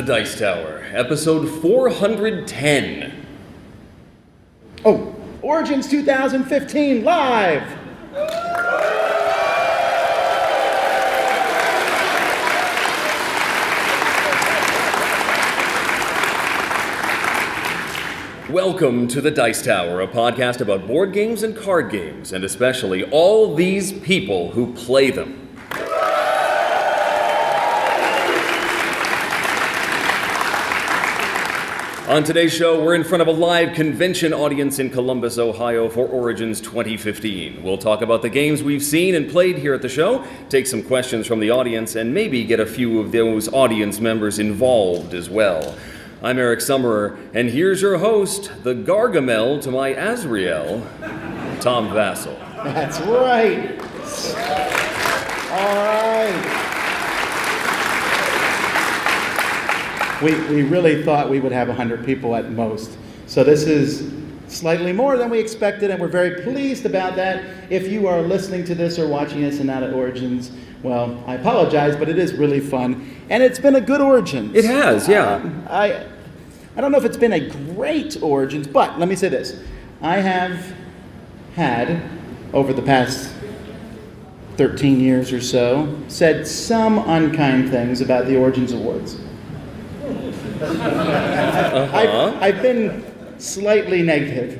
The Dice Tower, episode 410. Oh, Origins 2015 live! Welcome to The Dice Tower, a podcast about board games and card games, and especially all these people who play them. On today's show, we're in front of a live convention audience in Columbus, Ohio for Origins 2015. We'll talk about the games we've seen and played here at the show, take some questions from the audience, and maybe get a few of those audience members involved as well. I'm Eric Summerer, and here's your host, the Gargamel to my Azrael, Tom Vasel. That's right. All right. We really thought we would have 100 people at most. So this is slightly more than we expected, and we're very pleased about that. If you are listening to this or watching this and not at Origins, well, I apologize, but it is really fun. And it's been a good Origins. It has, yeah. I don't know if it's been a great Origins, but let me say this. I have had, over the past 13 years or so, said some unkind things about the Origins Awards. I've been slightly negative,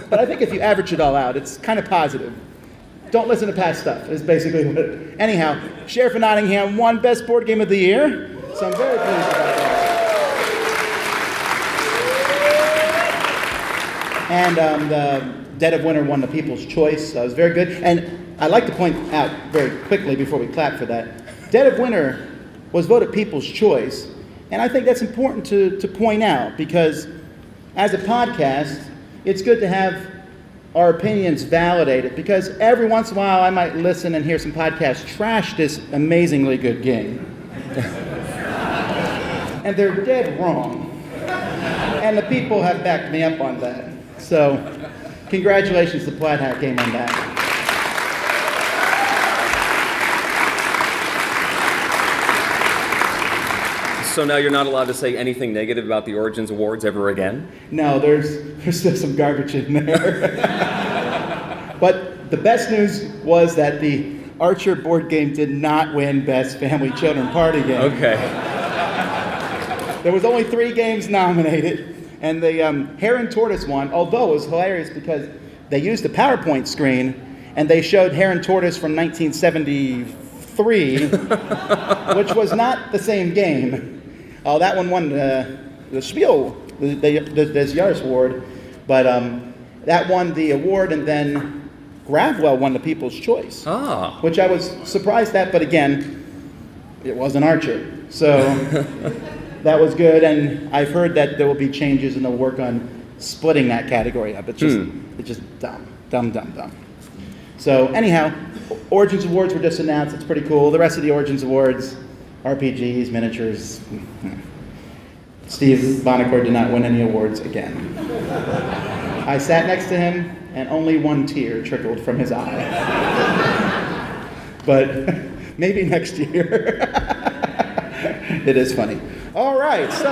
but I think if you average it all out, it's kind of positive. Don't listen to past stuff, is basically what it... Anyhow, Sheriff of Nottingham won Best Board Game of the Year, so I'm very pleased about that. And the Dead of Winter won the People's Choice, so it was very good. And I'd like to point out very quickly before we clap for that, Dead of Winter was voted People's Choice. And I think that's important to point out because as a podcast, it's good to have our opinions validated because every once in a while I might listen and hear some podcasts trash this amazingly good game. And they're dead wrong. And the people have backed me up on that. So congratulations to Plaid Hat Game on that. So now you're not allowed to say anything negative about the Origins Awards ever again? No, there's still some garbage in there. But the best news was that the Archer board game did not win Best Family Children Party Game. Okay. There was only 3 games nominated, and the Hare and Tortoise won, although it was hilarious because they used a PowerPoint screen, and they showed Hare and Tortoise from 1973, which was not the same game. Oh, that one won the Spiel, the Jahres Award, but that won the award, and then Gravwell won the People's Choice, which I was surprised at, but again, it wasn't Archer, so that was good, and I've heard that there will be changes and they'll work on splitting that category up. It's just dumb. So anyhow, Origins Awards were just announced. It's pretty cool. The rest of the Origins Awards, RPGs, miniatures. Steve Bonacore did not win any awards again. I sat next to him, and only one tear trickled from his eye. But maybe next year. It is funny. All right, so...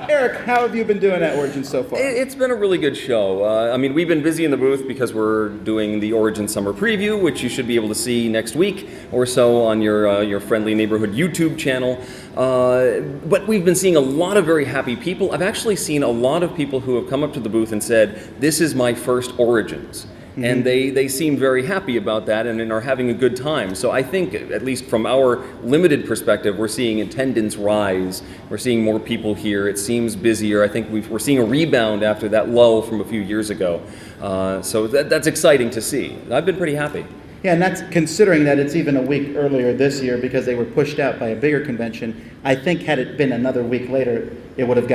Eric, how have you been doing at Origins so far? It's been a really good show. We've been busy in the booth because we're doing the Origins Summer Preview, which you should be able to see next week or so on your friendly neighborhood YouTube channel. But we've been seeing a lot of very happy people. I've actually seen a lot of people who have come up to the booth and said, "This is my first Origins." Mm-hmm. And they seem very happy about that and are having a good time. So I think, at least from our limited perspective, we're seeing attendance rise. We're seeing more people here. It seems busier. I think we're seeing a rebound after that lull from a few years ago. So that's exciting to see. I've been pretty happy. Yeah, and that's considering that it's even a week earlier this year because they were pushed out by a bigger convention. I think had it been another week later, it would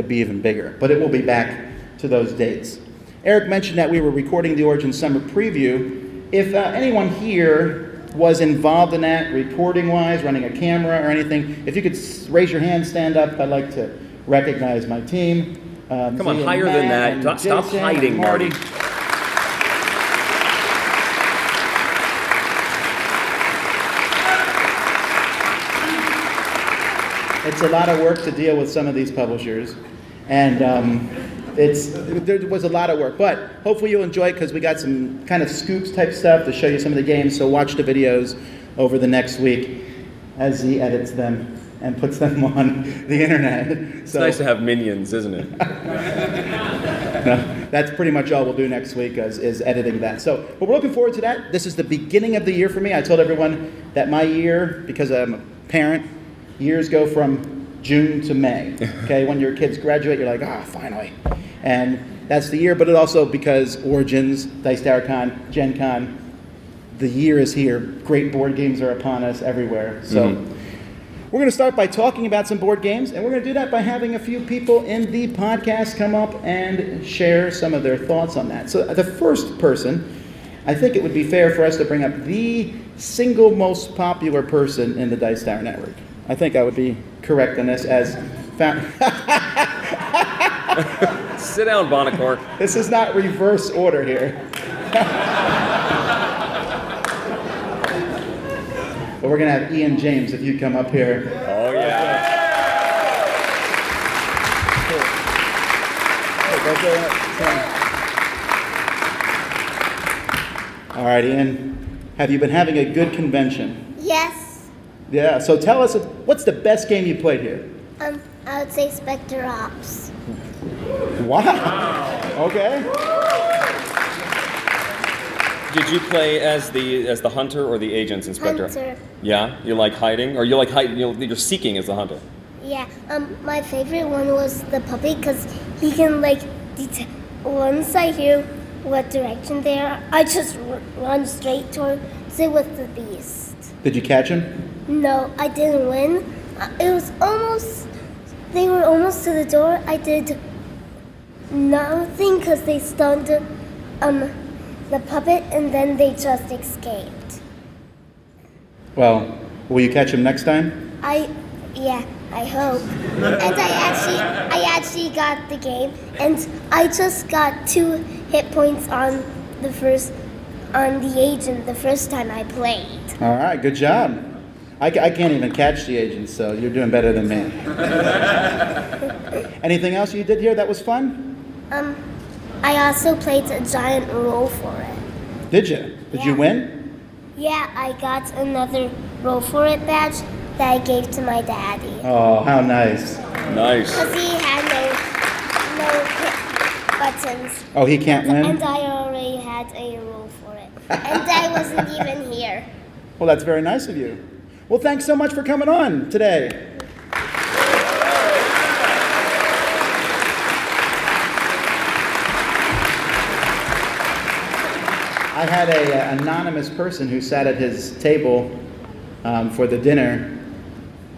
be even bigger. But it will be back to those dates. Eric mentioned that we were recording the Origins Summer Preview. If anyone here was involved in that, reporting-wise, running a camera or anything, if you could raise your hand, stand up, I'd like to recognize my team. Come on, higher than that. Stop hiding, Marty. It's a lot of work to deal with some of these publishers, and there was a lot of work. But hopefully you'll enjoy it because we got some kind of scoops type stuff to show you some of the games. So watch the videos over the next week as he edits them and puts them on the internet. It's nice to have minions, isn't it? No, that's pretty much all we'll do next week is editing that. So, but we're looking forward to that. This is the beginning of the year for me. I told everyone that my year, because I'm a parent, years go from June to May. Okay, when your kids graduate, you're like, finally. And that's the year, but it also because Origins, Dice Tower Con, Gen Con, the year is here. Great board games are upon us everywhere. So we're going to start by talking about some board games, and we're going to do that by having a few people in the podcast come up and share some of their thoughts on that. So the first person, I think it would be fair for us to bring up the single most popular person in the Dice Tower Network. I think I would be correct in this as Sit down, Bonacor. This is not reverse order here. But we're going to have Ian James if you come up here. Oh, yeah. All right, Ian. Have you been having a good convention? Yes. Yeah, so tell us, what's the best game you played here? I would say Spectre Ops. Wow. Okay. Did you play as the hunter or the agents, Inspector? Hunter. Yeah, you like hiding, or you like hiding? You're seeking as the hunter. Yeah. My favorite one was the puppy because he can detect. Once I hear what direction they are, I just run straight towards it with the beast. Did you catch him? No, I didn't win. It was almost. They were almost to the door. I did nothing because they stunned the puppet, and then they just escaped. Well, will you catch him next time? I hope. And I actually got the game, and I just got 2 hit points on the agent the first time I played. All right, good job. I can't even catch the agent, so you're doing better than me. Anything else you did here that was fun? I also played a giant roll for it. Did you? Did you win? Yeah, I got another roll for it badge that I gave to my daddy. Oh, how nice. Nice. Because he had no hit buttons. Oh, he can't win? And I already had a roll for it. And I wasn't even here. Well, that's very nice of you. Well, thanks so much for coming on today. I had an anonymous person who sat at his table for the dinner.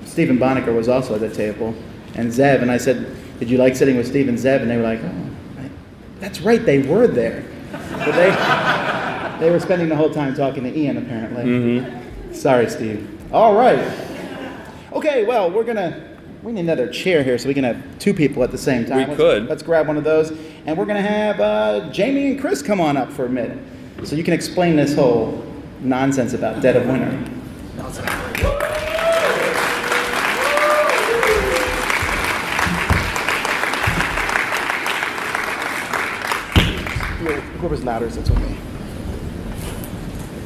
Stephen Bonnicker was also at the table, and Zev, and I said, did you like sitting with Steve and Zev? And they were like, oh, that's right, they were there. But they were spending the whole time talking to Ian, apparently. Mm-hmm. Sorry, Steve. All right. Okay, well, we need another chair here so we can have 2 people at the same time. Let's grab one of those. And we're going to have Jamie and Chris come on up for a minute so you can explain this whole nonsense about Dead of Winter. Whoever's louder, it's okay.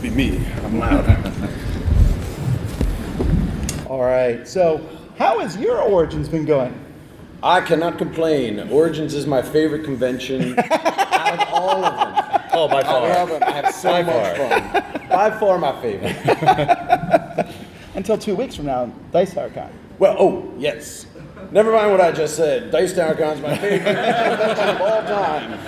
Be me. I'm loud. All right, so how has your Origins been going? I cannot complain. Origins is my favorite convention out of all of them. Oh, by far. I have so much fun. By far my favorite. Until 2 weeks from now, Dice Tower Con. Well, yes. Never mind what I just said. Dice Tower Con is my favorite convention of all time.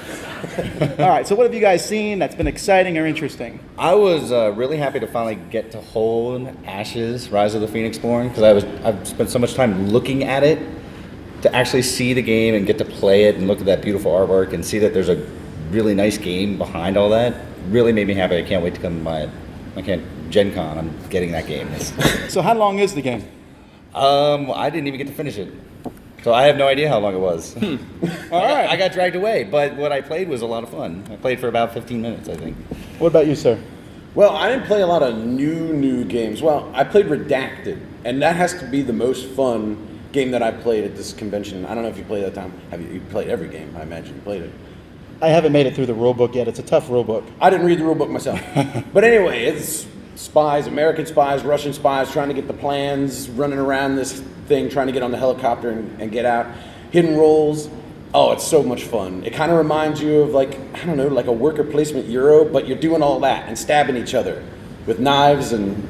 All right, so what have you guys seen that's been exciting or interesting? I was really happy to finally get to hold Ashes, Rise of the Phoenix Born, because I've spent so much time looking at it to actually see the game and get to play it and look at that beautiful artwork and see that there's a really nice game behind all that. Really made me happy. I can't wait to come by it. Gen Con, I'm getting that game. So how long is the game? I didn't even get to finish it. So I have no idea how long it was. All right. I got dragged away, but what I played was a lot of fun. I played for about 15 minutes, I think. What about you, sir? Well, I didn't play a lot of new games. Well, I played Redacted, and that has to be the most fun game that I played at this convention. I don't know if you played that time. Have you played every game? I imagine you played it. I haven't made it through the rule book yet. It's a tough rule book. I didn't read the rule book myself. But anyway, it's spies, American spies, Russian spies, trying to get the plans, running around this thing, trying to get on the helicopter and get out. Hidden roles. Oh, it's so much fun. It kind of reminds you of like, I don't know, like a worker placement Euro, but you're doing all that and stabbing each other with knives, and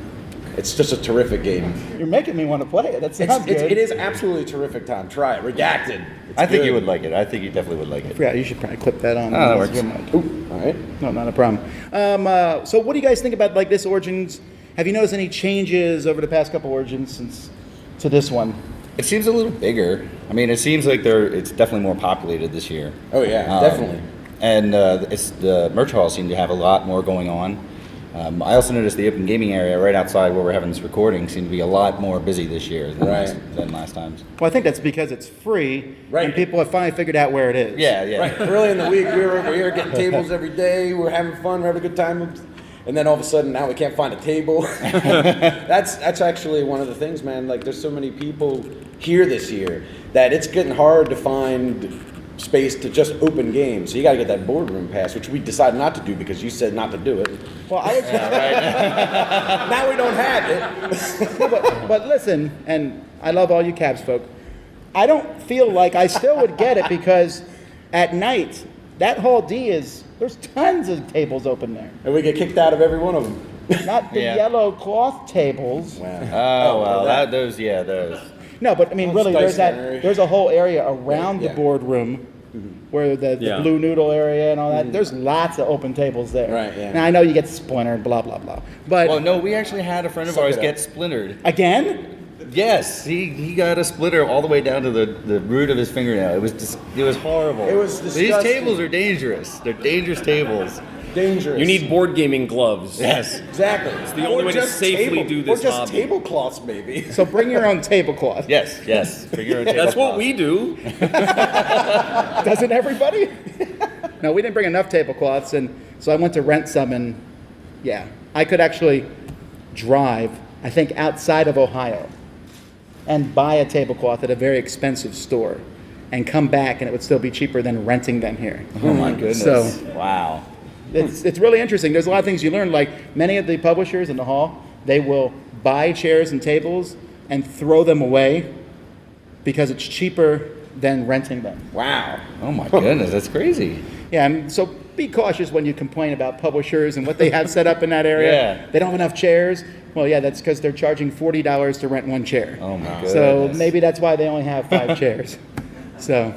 it's just a terrific game. You're making me want to play it. That sounds good. It is absolutely a terrific time. Try it. Redacted. It's I think good. you would like it. I think you definitely would like it. Yeah, you should probably clip that on. Oh, that works. Ooh, all right. No, not a problem. So what do you guys think about like this Origins? Have you noticed any changes over the past couple Origins since to this one? It seems a little bigger. I mean, it seems like it's definitely more populated this year. Oh yeah, definitely. And the merch halls seem to have a lot more going on. I also noticed the open gaming area right outside where we're having this recording seemed to be a lot more busy this year than last times. Well, I think that's because it's free, Right. and people have finally figured out where it is. Yeah, yeah. Right. Early in the week, we were over here getting tables every day. We're having fun. We're having a good time. And then all of a sudden, now we can't find a table. That's actually one of the things, man. Like, there's so many people here this year that it's getting hard to find space to just open games. So you got to get that boardroom pass, which we decided not to do because you said not to do it. Well, I was. Now we don't have it. but listen, and I love all you Cavs folk. I don't feel like I still would get it because at night, that Hall D there's tons of tables open there. And we get kicked out of every one of them. Not the Yeah. yellow cloth tables. Oh, well, those. No, but I mean, really, Dice Mary. there's a whole area around Yeah. the boardroom where the Yeah. blue noodle area and all that. There's lots of open tables there. Right, yeah. Now I know you get splintered, blah blah blah. But Well, no, we actually had a friend of Suck ours it up. get splintered. again, Yes, he got a splitter all the way down to the root of his fingernail. It was horrible. It was These disgusting. tables are dangerous. They're dangerous tables. Dangerous. You need board gaming gloves. Yes. Exactly. It's the only way to safely do this Or just hobby. tablecloths, maybe. so bring your own tablecloth. Yes. Bring your own That's what tablecloth. we do. Doesn't everybody? No, we didn't bring enough tablecloths, and so I went to rent some, and yeah, I could actually drive, I think, outside of Ohio and buy a tablecloth at a very expensive store and come back, and it would still be cheaper than renting them here. Oh my goodness. So Wow. it's really interesting. There's a lot of things you learn. Like many of the publishers in the hall, they will buy chairs and tables and throw them away because it's cheaper than renting them. Wow. Oh my goodness, that's crazy. Yeah, and so be cautious when you complain about publishers and what they have set up in that area. Yeah. They don't have enough chairs. Well, yeah, that's because they're charging $40 to rent one chair. Oh my goodness. So maybe that's why they only have 5 chairs. So,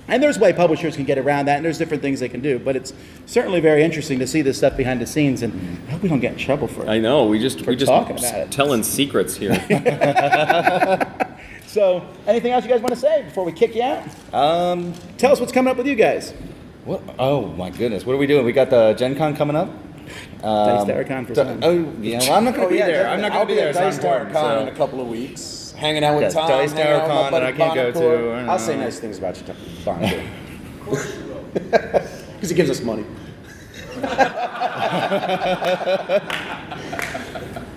and there's a way publishers can get around that, and there's different things they can do. But it's certainly very interesting to see this stuff behind the scenes, and I hope we don't get in trouble for it. I know. We just talking about it. telling secrets here. So, anything else you guys want to say before we kick you out? Tell us what's coming up with you guys. What? Oh my goodness, what are we doing? We got the Gen Con coming up. Dice Tower Con for some. Oh yeah, well, I'm not going to be there. I'm not going to be there. I'll be at Dice so Tower I'm Con bored, in a couple of weeks, hanging out with Yes, Tom. Dice hanging Tower out with my Con that buddy I can't go to, Bonacore. I don't I'll say know. nice things about you, Bonacore. Because he gives us money.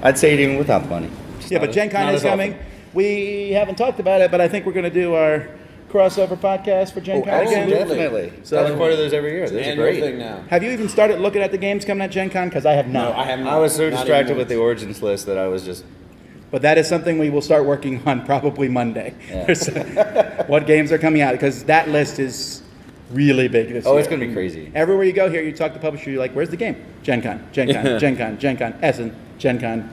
I'd say it even without the money. Just Yeah, not but Gen Con not is as often. coming. We haven't talked about it, but I think we're going to do our crossover podcast for Gen Oh, Con again. absolutely. Definitely. So- So I look forward to those every year. It's an Those are annual great. thing now. Have you even started looking at the games coming at Gen Con? Because I have not. No, I have not. I was so Not distracted even with the once. Origins list that I was just. But that is something we will start working on probably Monday. Yeah. What games are coming out? Because that list is really big this year. Oh, it's going to be crazy. Everywhere you go here, you talk to the publisher, you're like, where's the game? Gen Con, Gen Con, Gen Con, Gen Con, Essen, Gen Con.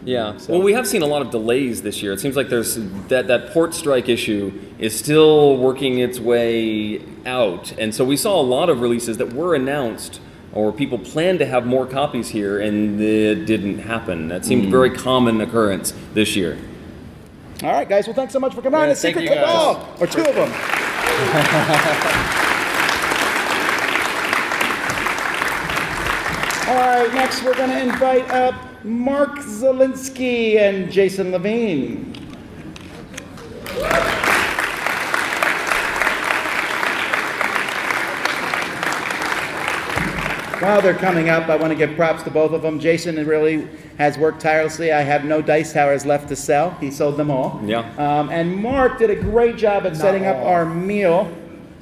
Yeah. Well, we have seen a lot of delays this year. It seems like there's that port strike issue is still working its way out, and so we saw a lot of releases that were announced or people planned to have more copies here, and it didn't happen. That seemed a very common occurrence this year. All right, guys. Well, thanks so much for coming on. Yeah, The thank Secret you, to guys. All, or 2 of them. All right, next we're going to invite up Mark Zielinski and Jason Levine. While they're coming up, I want to give props to both of them. Jason really has worked tirelessly. I have no dice towers left to sell. He sold them all. Yeah. And Mark did a great job at setting up our meal.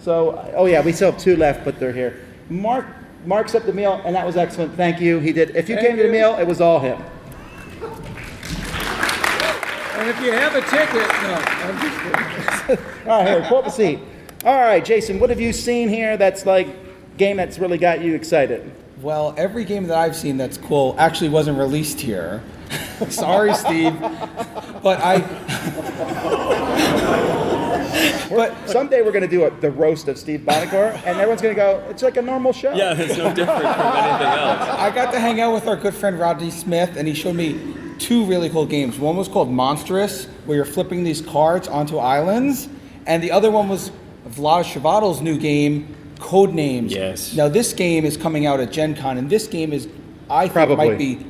So, oh yeah, we still have 2 left, but they're here. Mark set the meal, and that was excellent. Thank you. He did. If you came to the meal, it was all him. And if you have a ticket, no, I'm just kidding. All right, here, pull up the seat. All right, Jason, what have you seen here that's like game that's really got you excited? Well, every game that I've seen that's cool actually wasn't released here. Sorry, Steve. But Someday we're going to do the roast of Steve Bonacor, and everyone's going to go, it's like a normal show. Yeah, it's no different from anything else. I got to hang out with our good friend Rodney Smith, and he showed me 2 really cool games. One was called Monstrous, where you're flipping these cards onto islands, and the other one was Vlad Shevadl's new game, Codenames. Yes. Now this game is coming out at Gen Con, and this game is, I think, Probably. might be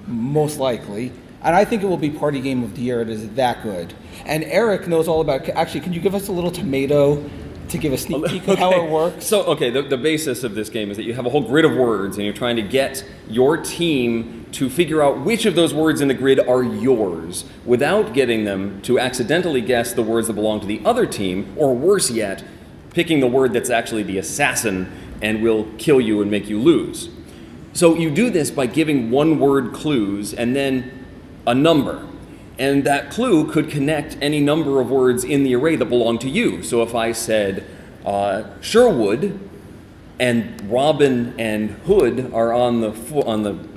most likely, and I think it will be Party Game of the Year. It is that good. And Eric knows all about. Actually, can you give us a little tomato to give a sneak peek of how it works? So, the basis of this game is that you have a whole grid of words, and you're trying to get your team to figure out which of those words in the grid are yours, without getting them to accidentally guess the words that belong to the other team, or worse yet, picking the word that's actually the assassin and will kill you and make you lose. So you do this by giving one-word clues and then a number. And that clue could connect any number of words in the array that belong to you. So if I said Sherwood, and Robin and Hood are on the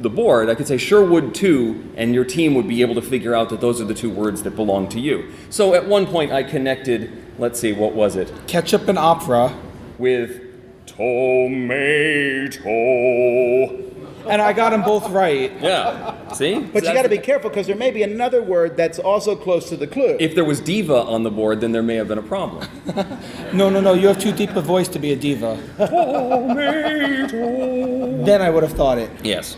board, I could say Sherwood 2, and your team would be able to figure out that those are the 2 words that belong to you. So at one point I connected, let's see, what was it? Ketchup and opera. With tomato. And I got them both right. Yeah, see? But you got to be careful because there may be another word that's also close to the clue. If there was diva on the board, then there may have been a problem. No, you have too deep a voice to be a diva. Then I would have thought it. Yes.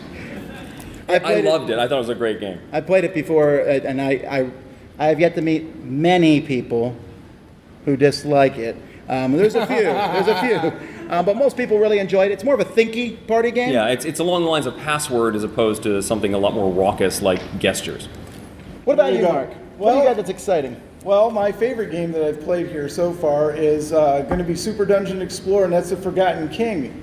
I loved it. I thought it was a great game. I played it before, and I have yet to meet many people who dislike it. There's a few. But most people really enjoyed it. It's more of a thinky party game. Yeah, it's along the lines of password as opposed to something a lot more raucous like gestures. What about There you you, go. Mark? What do Well- you got that's exciting? Well, my favorite game that I've played here so far is going to be Super Dungeon Explorer, and that's the Forgotten King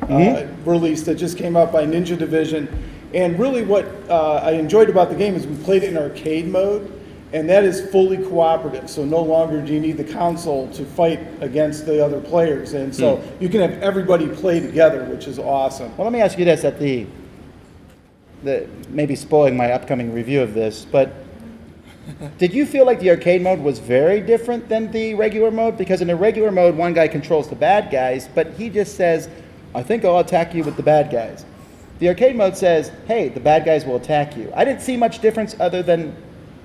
release that just came out by Ninja Division. And really what I enjoyed about the game is we played it in arcade mode, and that is fully cooperative. So no longer do you need the console to fight against the other players. And so you can have everybody play together, which is awesome. Well, let me ask you this: at the maybe spoiling my upcoming review of this, but did you feel like the arcade mode was very different than the regular mode? Because in the regular mode, one guy controls the bad guys, but he just says, "I think I'll attack you with the bad guys." The arcade mode says, "Hey, the bad guys will attack you." I didn't see much difference other than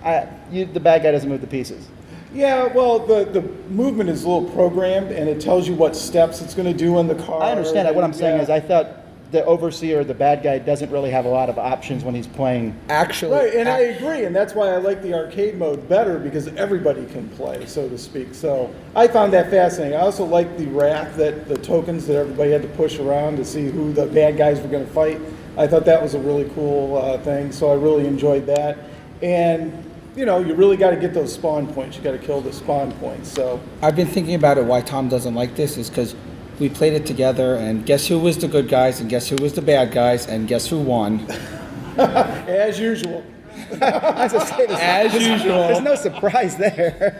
the bad guy doesn't move the pieces. Yeah, well, the movement is a little programmed, and it tells you what steps it's going to do on the card. I understand that. What I'm saying Yeah. is I thought the overseer, the bad guy, doesn't really have a lot of options when he's playing. Actually, Right, and I agree, and that's why I like the arcade mode better, because everybody can play, so to speak. So I found that fascinating. I also like the wrath, that the tokens that everybody had to push around to see who the bad guys were going to fight. I thought that was a really cool thing, so I really enjoyed that. And you know, you really got to get those spawn points. You got to kill the spawn points. So I've been thinking about it. Why Tom doesn't like this is because we played it together, and guess who was the good guys, and guess who was the bad guys, and guess who won? as usual. As usual. There's no surprise there.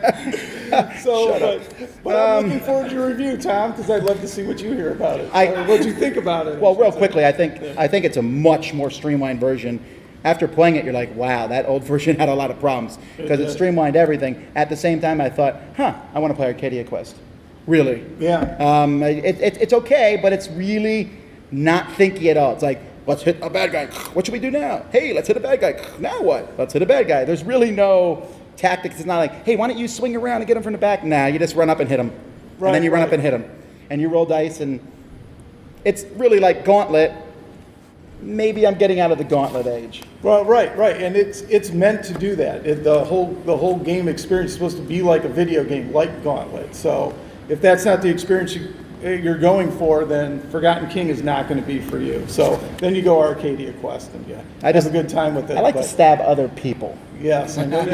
So, but I'm looking forward to your review, Tom, because I'd love to see what you hear about it. What you think about it? Well, real quickly, I think it's a much more streamlined version. After playing it, you're like, wow, that old version had a lot of problems because it streamlined everything. At the same time, I thought, I want to play Arcadia Quest. Really? Yeah. It's okay, but it's really not thinky at all. It's like, let's hit a bad guy. What should we do now? Hey, let's hit a bad guy. Now what? Let's hit a bad guy. There's really no tactics. It's not like, hey, why don't you swing around and get him from the back? Nah, you just run up and hit him. And then you run up and hit him. And you roll dice, and it's really like Gauntlet. Maybe I'm getting out of the Gauntlet age. Well, right, and it's meant to do that. The whole game experience is supposed to be like a video game, like Gauntlet. So if that's not the experience you're going for, then Forgotten King is not going to be for you. So then you go Arcadia Quest and have a good time with it. I like to stab other people. Yes, I know you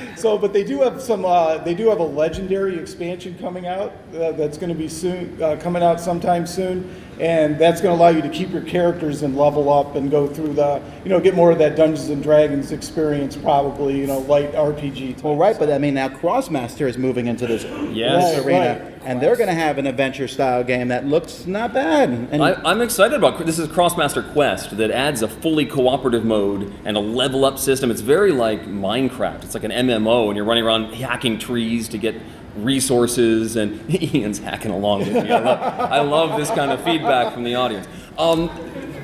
do. So, but they do have some. They do have a legendary expansion coming out that's going to be soon, coming out sometime soon, and that's going to allow you to keep your characters and level up and go through the, get more of that Dungeons and Dragons experience, probably, light RPG type. Well, right, but I mean now Crossmaster is moving into this Yes. arena, Right. and they're going to have an adventure style game that looks not bad. And I'm excited about this. Is Crossmaster Quest that adds a fully cooperative mode and a level up system. It's very like Minecraft. It's like an MMO, and you're running around hacking trees to get resources, and Ian's hacking along with me. I love this kind of feedback from the audience.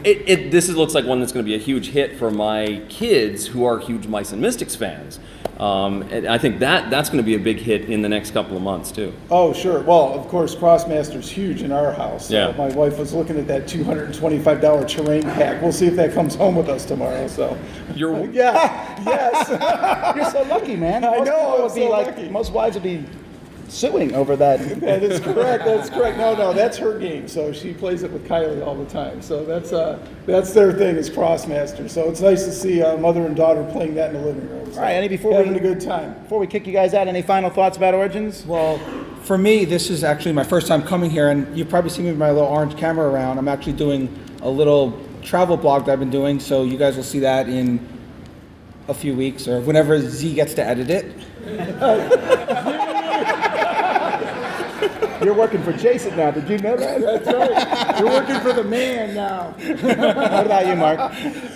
This looks like one that's going to be a huge hit for my kids who are huge Mice and Mystics fans. And I think that's going to be a big hit in the next couple of months too. Oh, sure. Well, of course, Crossmaster's huge in our house. Yeah. My wife was looking at that $225 terrain pack. We'll see if that comes home with us tomorrow. So. You're Yes. you're so lucky, man. I Most know, people I'm would be so like, lucky. most wives would be suing over that. That is correct. That's correct. No, that's her game. So she plays it with Kylie all the time. So that's their thing is Crossmaster. So it's nice to see mother and daughter playing that in the living room. So All right, Andy, having a good time. Before we kick you guys out, any final thoughts about Origins? Well, for me, this is actually my first time coming here, and you've probably seen me with my little orange camera around. I'm actually doing a little travel blog that I've been doing, so you guys will see that in a few weeks or whenever Z gets to edit it. You're working for Jason now. Did you know that? That's right. You're working for the man now. What about you, Mark?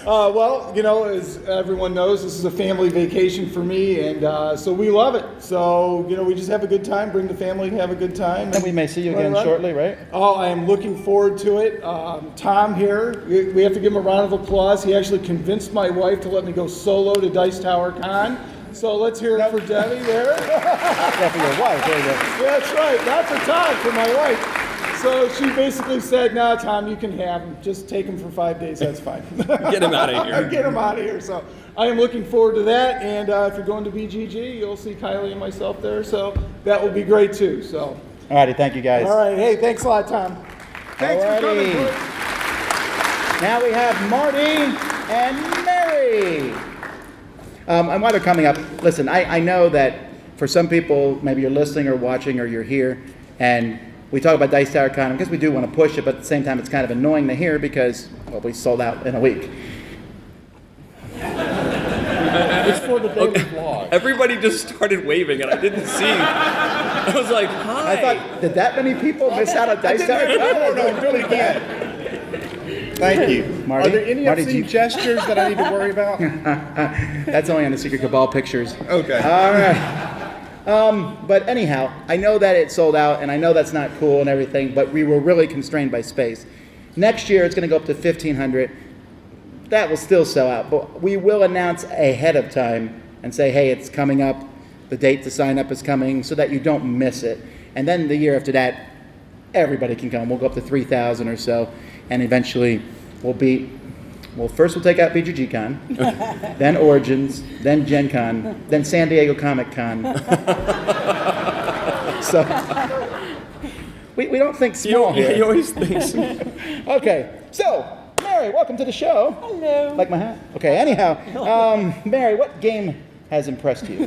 Well, as everyone knows, this is a family vacation for me, and so we love it. So, we just have a good time, bring the family to have a good time. And we may see you again Right. shortly, right? Oh, I am looking forward to it. Tom here, we have to give him a round of applause. He actually convinced my wife to let me go solo to Dice Tower Con. So let's hear it for Debbie there. Yeah, for your wife. There you go. That's right, not for Tom, for my wife. So she basically said, "No, Tom, you can have him. Just take him for 5 days. That's fine." Get him out of here. Get him out of here. So I am looking forward to that. And if you're going to BGG, you'll see Kylie and myself there. So that will be great too. So. All righty, thank you guys. All right. Hey, thanks a lot, Tom. Thanks for coming. Alrighty. Boys. Now we have Marty and Mary. And while they're coming up, listen, I know that for some people, maybe you're listening or watching or you're here, and we talk about Dice Tower Con because we do want to push it, but at the same time, it's kind of annoying to hear because, well, we sold out in a week. It's for the daily vlog. Everybody just started waving, and I didn't see. I was like, "Hi." I thought, did that many people miss out on Dice Tower Con? No, really can't. Thank you. Marty? Are there any Marty, obscene gestures that I need to worry about? That's only on the Secret Cabal pictures. Okay. All right. But anyhow, I know that it sold out, and I know that's not cool and everything, but we were really constrained by space. Next year, it's going to go up to 1,500. That will still sell out, but we will announce ahead of time and say, hey, it's coming up. The date to sign up is coming so that you don't miss it. And then the year after that, everybody can come. We'll go up to 3,000 or so, and eventually first we'll take out BGG Con, then Origins, then Gen Con, then San Diego Comic Con. So we don't think small You here. always think so. Okay, so Mary, welcome to the show. Hello. Like my hat? Okay, anyhow, Mary, what game has impressed you?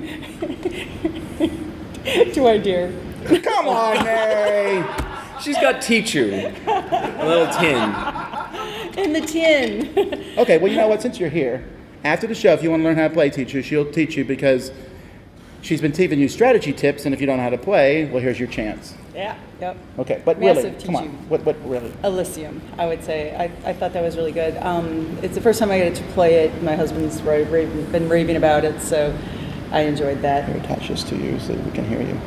Do I dare? Come on, Mary. She's got Tichu, a little tin. In the tin. Okay, well, you know what? Since you're here, after the show, if you want to learn how to play Teacher, she'll teach you because she's been teaching you strategy tips, and if you don't know how to play, well, here's your chance. Yeah, yep. Okay, but Massive really, come on. teaching. What really? Elysium, I would say. I thought that was really good. It's the first time I got to play it. My husband's been raving about it, so I enjoyed that. Let me attach this to you so that we can hear you.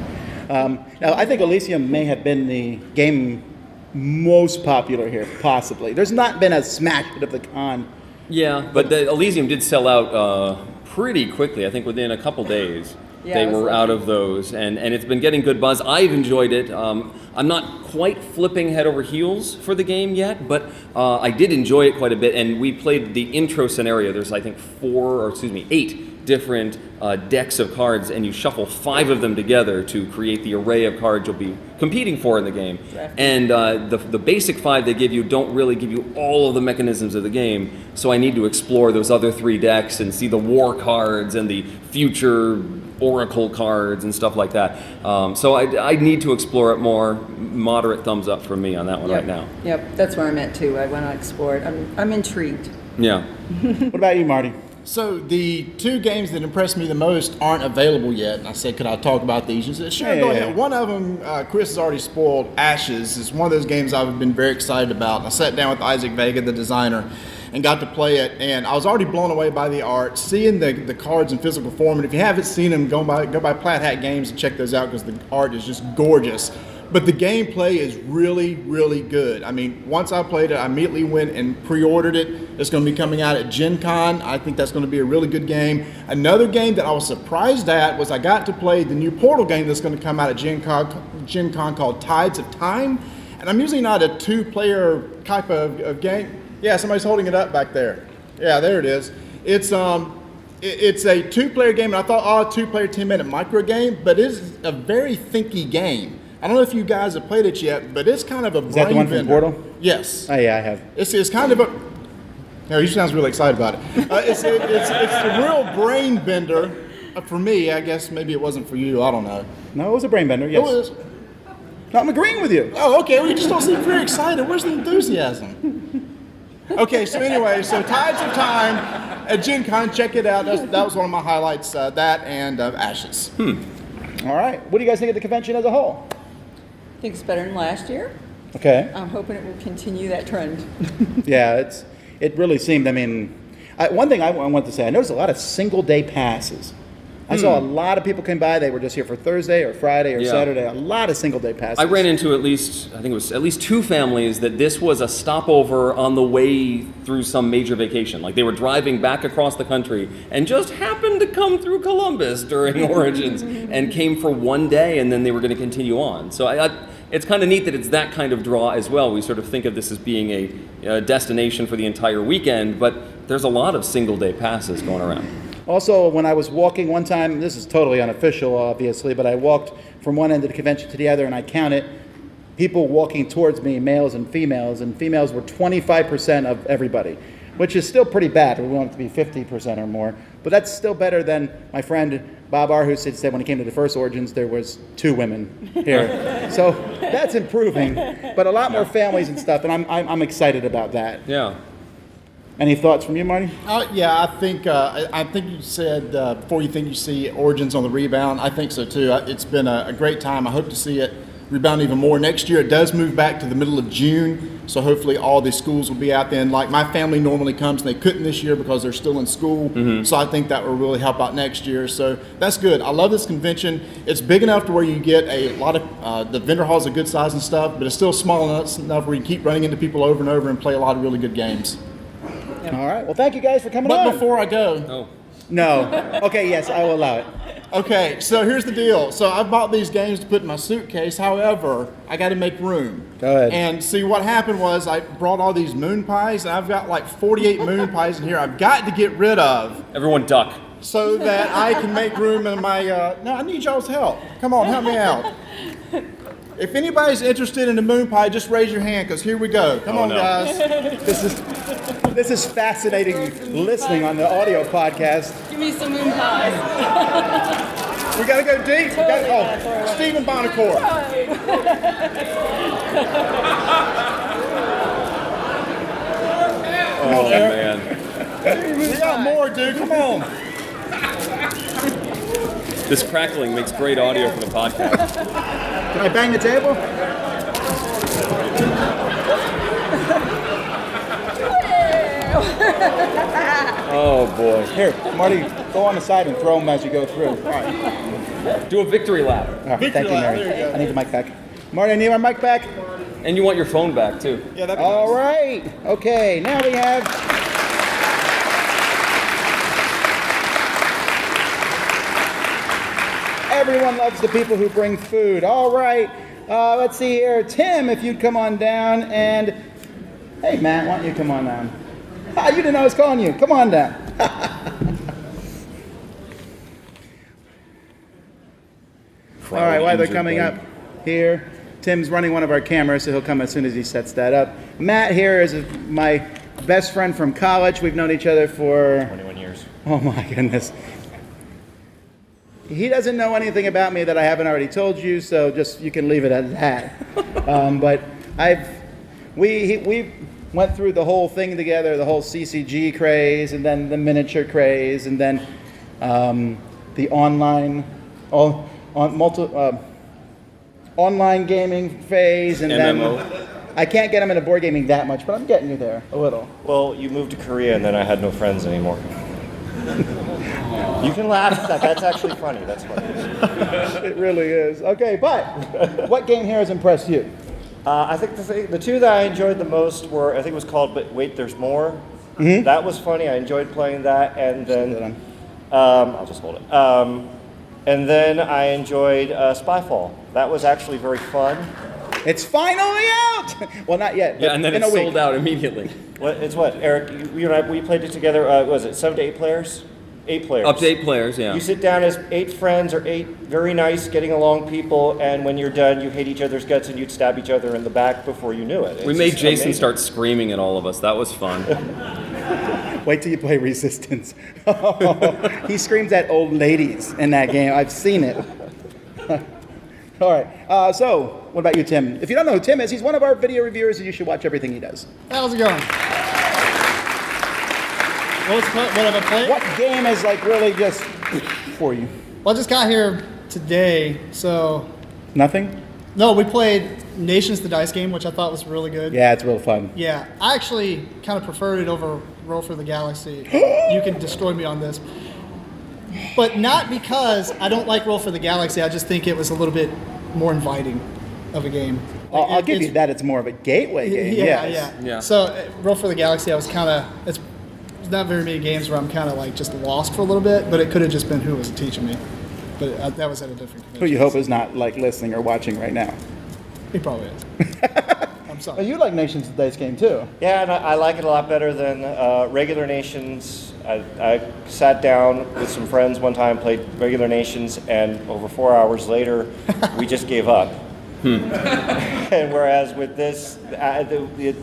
Now, I think Elysium may have been the game most popular here, possibly. There's not been a smash hit of the con. Yeah, but the Elysium did sell out pretty quickly. I think within a couple days. Yeah, They I was were lucky. out of those, and it's been getting good buzz. I've enjoyed it. I'm not quite flipping head over heels for the game yet, but I did enjoy it quite a bit, and we played the intro scenario. There's, I think, 8 different decks of cards, and you shuffle 5 of them together to create the array of cards you'll be competing for in the game. And the basic 5 they give you don't really give you all of the mechanisms of the game, so I need to explore those other 3 decks and see the war cards and the future oracle cards and stuff like that. So I need to explore it more. Moderate thumbs up from me on that one right now. Yep, that's where I'm at too. I want to explore it. I'm intrigued. Yeah. What about you, Marty? So the 2 games that impressed me the most aren't available yet. And I said, could I talk about these? And said, sure, go ahead. One of them, Chris has already spoiled, Ashes. It's one of those games I've been very excited about. And I sat down with Isaac Vega, the designer, and got to play it. And I was already blown away by the art, seeing the cards in physical form. And if you haven't seen them, go by Plaid Hat Games and check those out because the art is just gorgeous. But the gameplay is really, really good. I mean, once I played it, I immediately went and pre-ordered it. It's going to be coming out at Gen Con. I think that's going to be a really good game. Another game that I was surprised at was I got to play the new Portal game that's going to come out at Gen Con called Tides of Time. And I'm usually not a 2-player type of game. Yeah, somebody's holding it up back there. Yeah, there it is. It's a 2-player game, and I thought, 2-player 10-minute micro game, but it's a very thinky game. I don't know if you guys have played it yet, but it's kind of a brain bender. Is that the one from Portal? Yes. Oh, yeah, I have. It's kind of a... No, he sounds really excited about it. It's a real brain bender for me. I guess maybe it wasn't for you. I don't know. No, it was a brain bender, yes. It was. No, I'm agreeing with you. Oh, okay. Well, you just don't seem very excited. Where's the enthusiasm? Okay, so anyway, Tides of Time at Gen Con. Check it out. That was one of my highlights, that and Ashes. All right. What do you guys think of the convention as a whole? I think it's better than last year. Okay. I'm hoping it will continue that trend. Yeah, it really seemed, I mean, one thing I want to say, I noticed a lot of single-day passes. I saw a lot of people came by, they were just here for Thursday or Friday or Saturday, a lot of single-day passes. I ran into at least 2 families that this was a stopover on the way through some major vacation. Like they were driving back across the country and just happened to come through Columbus during Origins and came for one day and then they were going to continue on. So it's kind of neat that it's that kind of draw as well. We sort of think of this as being a destination for the entire weekend, but there's a lot of single-day passes going around. Also, when I was walking one time, this is totally unofficial, obviously, but I walked from one end of the convention to the other, and I counted people walking towards me, males and females were 25% of everybody, which is still pretty bad. We want it to be 50% or more, but that's still better than my friend Bob Arhus said when he came to the first Origins, there was 2 women here. So that's improving, but a lot more families and stuff, and I'm excited about that. Yeah. Any thoughts from you, Marty? Yeah, I think you said before you think you see Origins on the rebound. I think so too. It's been a great time. I hope to see it rebound even more. Next year it does move back to the middle of June, so hopefully all the schools will be out then. Like my family normally comes, and they couldn't this year because they're still in school, so I think that will really help out next year. So that's good. I love this convention. It's big enough to where you get a lot of, the vendor hall's a good size and stuff, but it's still small enough where you keep running into people over and over and play a lot of really good games. All right. Well, thank you guys for coming on. But before I go... Oh. No. Okay, yes, I will allow it. Okay, so here's the deal. So I bought these games to put in my suitcase. However, I got to make room. Go ahead. And see, what happened was I brought all these moon pies, and I've got like 48 moon pies in here I've got to get rid of Everyone duck. so that I can make room in my... No, I need y'all's help. Come on, help me out. If anybody's interested in the moon pie, just raise your hand, because here we go. Come on, no. guys. This is fascinating listening on the audio podcast. Give me some moon pies. We got to go deep. Stephen Bonacore. Oh, man. We got more, dude. Come on. This crackling makes great audio for the podcast. Can I bang the table? Oh, boy. Here, Marty, go on the side and throw them as you go through. All right. Do a victory lap. All right, thank you, Mary. I need the mic back. Marty, I need my mic back. And you want your phone back, too. Yeah, that'd be All right. Okay, now we have... Everyone loves the people who bring food. All right. Let's see here. Tim, if you'd come on down. And, hey, Matt, why don't you come on down? Ah, you didn't know I was calling you. Come on down. cloud. All right, while they're injured coming thing. up here, Tim's running one of our cameras, so he'll come as soon as he sets that up. Matt here is my best friend from college. We've known each other for 21 years. Oh my goodness. He doesn't know anything about me that I haven't already told you, so just you can leave it at that. But we went through the whole thing together, the whole CCG craze, and then the miniature craze, and then the online online gaming phase, and MMO. then I can't get him into board gaming that much, but I'm getting you there a little. Well, you moved to Korea and then I had no friends anymore. You can laugh at that. That's actually funny. That's funny. It really is. Okay, but what game here has impressed you? I think the two that I enjoyed the most were, I think it was called But Wait, There's More. Mm-hmm. That was funny. I enjoyed playing that. And then, I'll just hold it. And then I enjoyed Spyfall. That was actually very fun. It's finally out! Well, not yet. Yeah, and then in it a week. sold out immediately. It's what, Eric, you and I, we played it together, was it 7 to 8 players? 8 players. Up to 8 players, yeah. You sit down as 8 friends or 8 very nice, getting along people, and when you're done, you hate each other's guts and you'd stab each other in the back before you knew it. We It's made just Jason amazing. start screaming at all of us. That was fun. Wait till you play Resistance. He screams at old ladies in that game. I've seen it. All right. So, what about you, Tim? If you don't know who Tim is, he's one of our video reviewers, and you should watch everything he does. How's it going? What have I played? What game is like really just for you? Well, I just got here today, so... Nothing? No, we played Nations, the dice game, which I thought was really good. Yeah, it's real fun. Yeah, I actually kind of preferred it over Roll for the Galaxy. You can destroy me on this. But not because I don't like Roll for the Galaxy, I just think it was a little bit more inviting of a game. I'll give you that. It's more of a gateway game. Yeah, yes. yeah. So, Roll for the Galaxy, I was kind of... There's not very many games where I'm kind of like just lost for a little bit, but it could have just been who was teaching me. But that was at a different convention. Who you hope is not like listening or watching right now. He probably is. I'm sorry. Oh, you like Nations of the Dice game too. Yeah, and I like it a lot better than regular Nations. I sat down with some friends one time, played regular Nations, and over 4 hours later, we just gave up. And whereas with this, the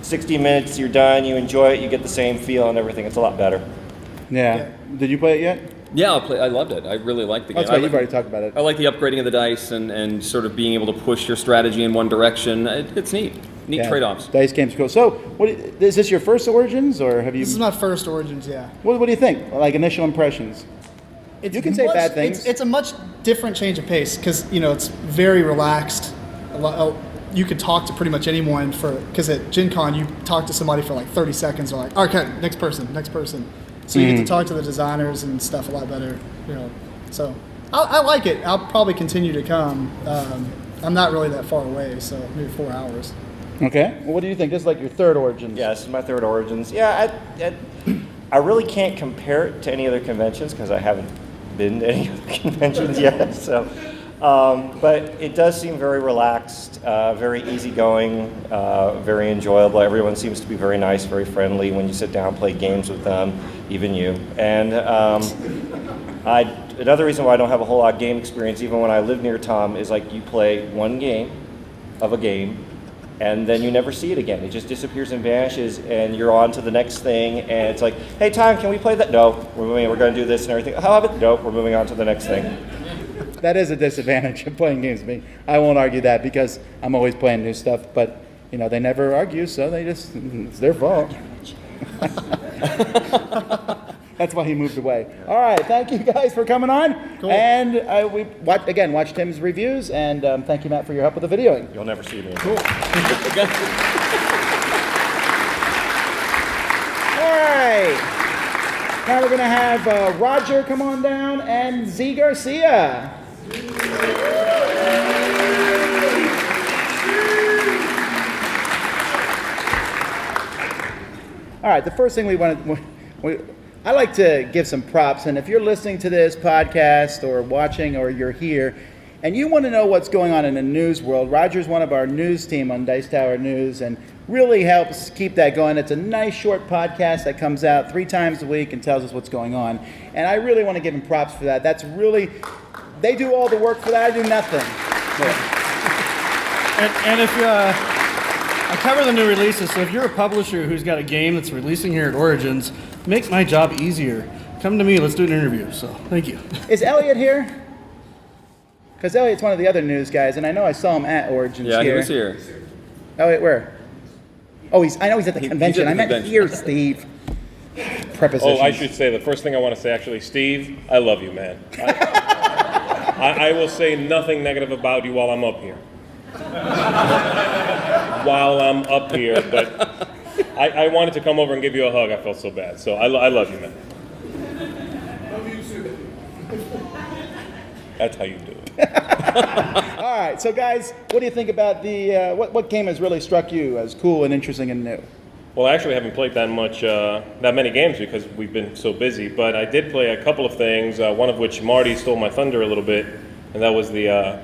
60 minutes, you're done, you enjoy it, you get the same feel and everything. It's a lot better. Yeah. Did you play it yet? Yeah, I loved it. I really liked the game. That's right. You've already talked about it. I like the upgrading of the dice and sort of being able to push your strategy in one direction. It's neat. Neat Yeah. trade-offs. Dice game's cool. So, is this your first Origins, or have you? This is my first Origins, yeah. What do you think? Like initial impressions? You can say bad things. It's a much different change of pace because it's very relaxed. You could talk to pretty much anyone because at Gen Con you talk to somebody for like 30 seconds. They're like, okay, next person. So you get to talk to the designers and stuff a lot better. So I like it. I'll probably continue to come. I'm not really that far away, so maybe 4 hours. Okay. Well, what do you think? This is like your third Origins. Yeah, this is my third Origins. Yeah, I really can't compare it to any other conventions because I haven't been to any other conventions yet. So, but it does seem very relaxed, very easyggoing, very enjoyable. Everyone seems to be very nice, very friendly when you sit down and play games with them, even you. And another reason why I don't have a whole lot of game experience, even when I live near Tom, is like you play one game of a game, and then you never see it again. It just disappears and vanishes, and you're on to the next thing, and it's like, hey, Tom, can we play that? No, we're going to do this and everything. How about it? No, we're moving on to the next thing. That is a disadvantage of playing games with me. I won't argue that because I'm always playing new stuff, but they never argue, so it's their fault. That's why he moved away. All right, thank you guys for coming on. Cool. And we watch Tim's reviews, and thank you, Matt, for your help with the videoing. You'll never see me. Cool. All right. Now we're going to have Roger come on down and Zee Garcia. All right, the first thing I like to give some props, and if you're listening to this podcast or watching or you're here, and you want to know what's going on in the news world, Roger's one of our news team on Dice Tower News, and really helps keep that going. It's a nice short podcast that comes out 3 times a week and tells us what's going on, and I really want to give him props for that. That's really They do all the work for that. I do nothing. And if I cover the new releases, so if you're a publisher who's got a game that's releasing here at Origins, make my job easier. Come to me, let's do an interview. So, thank you. Is Elliot here? Because Elliot's one of the other news guys, and I know I saw him at Origins Yeah, here. he was here. Elliot, where? Oh, I know he's at the convention. at the I meant convention. here, Steve. Prepositions. Oh, I should say, the first thing I want to say, actually, Steve, I love you, man. I will say nothing negative about you while I'm up here. But I wanted to come over and give you a hug. I felt so bad. So I love you, man. That's how you do it. All right, so guys, what do you think about the what game has really struck you as cool and interesting and new? Well, I actually haven't played that many games because we've been so busy. But I did play a couple of things. One of which Marty stole my thunder a little bit, and that was the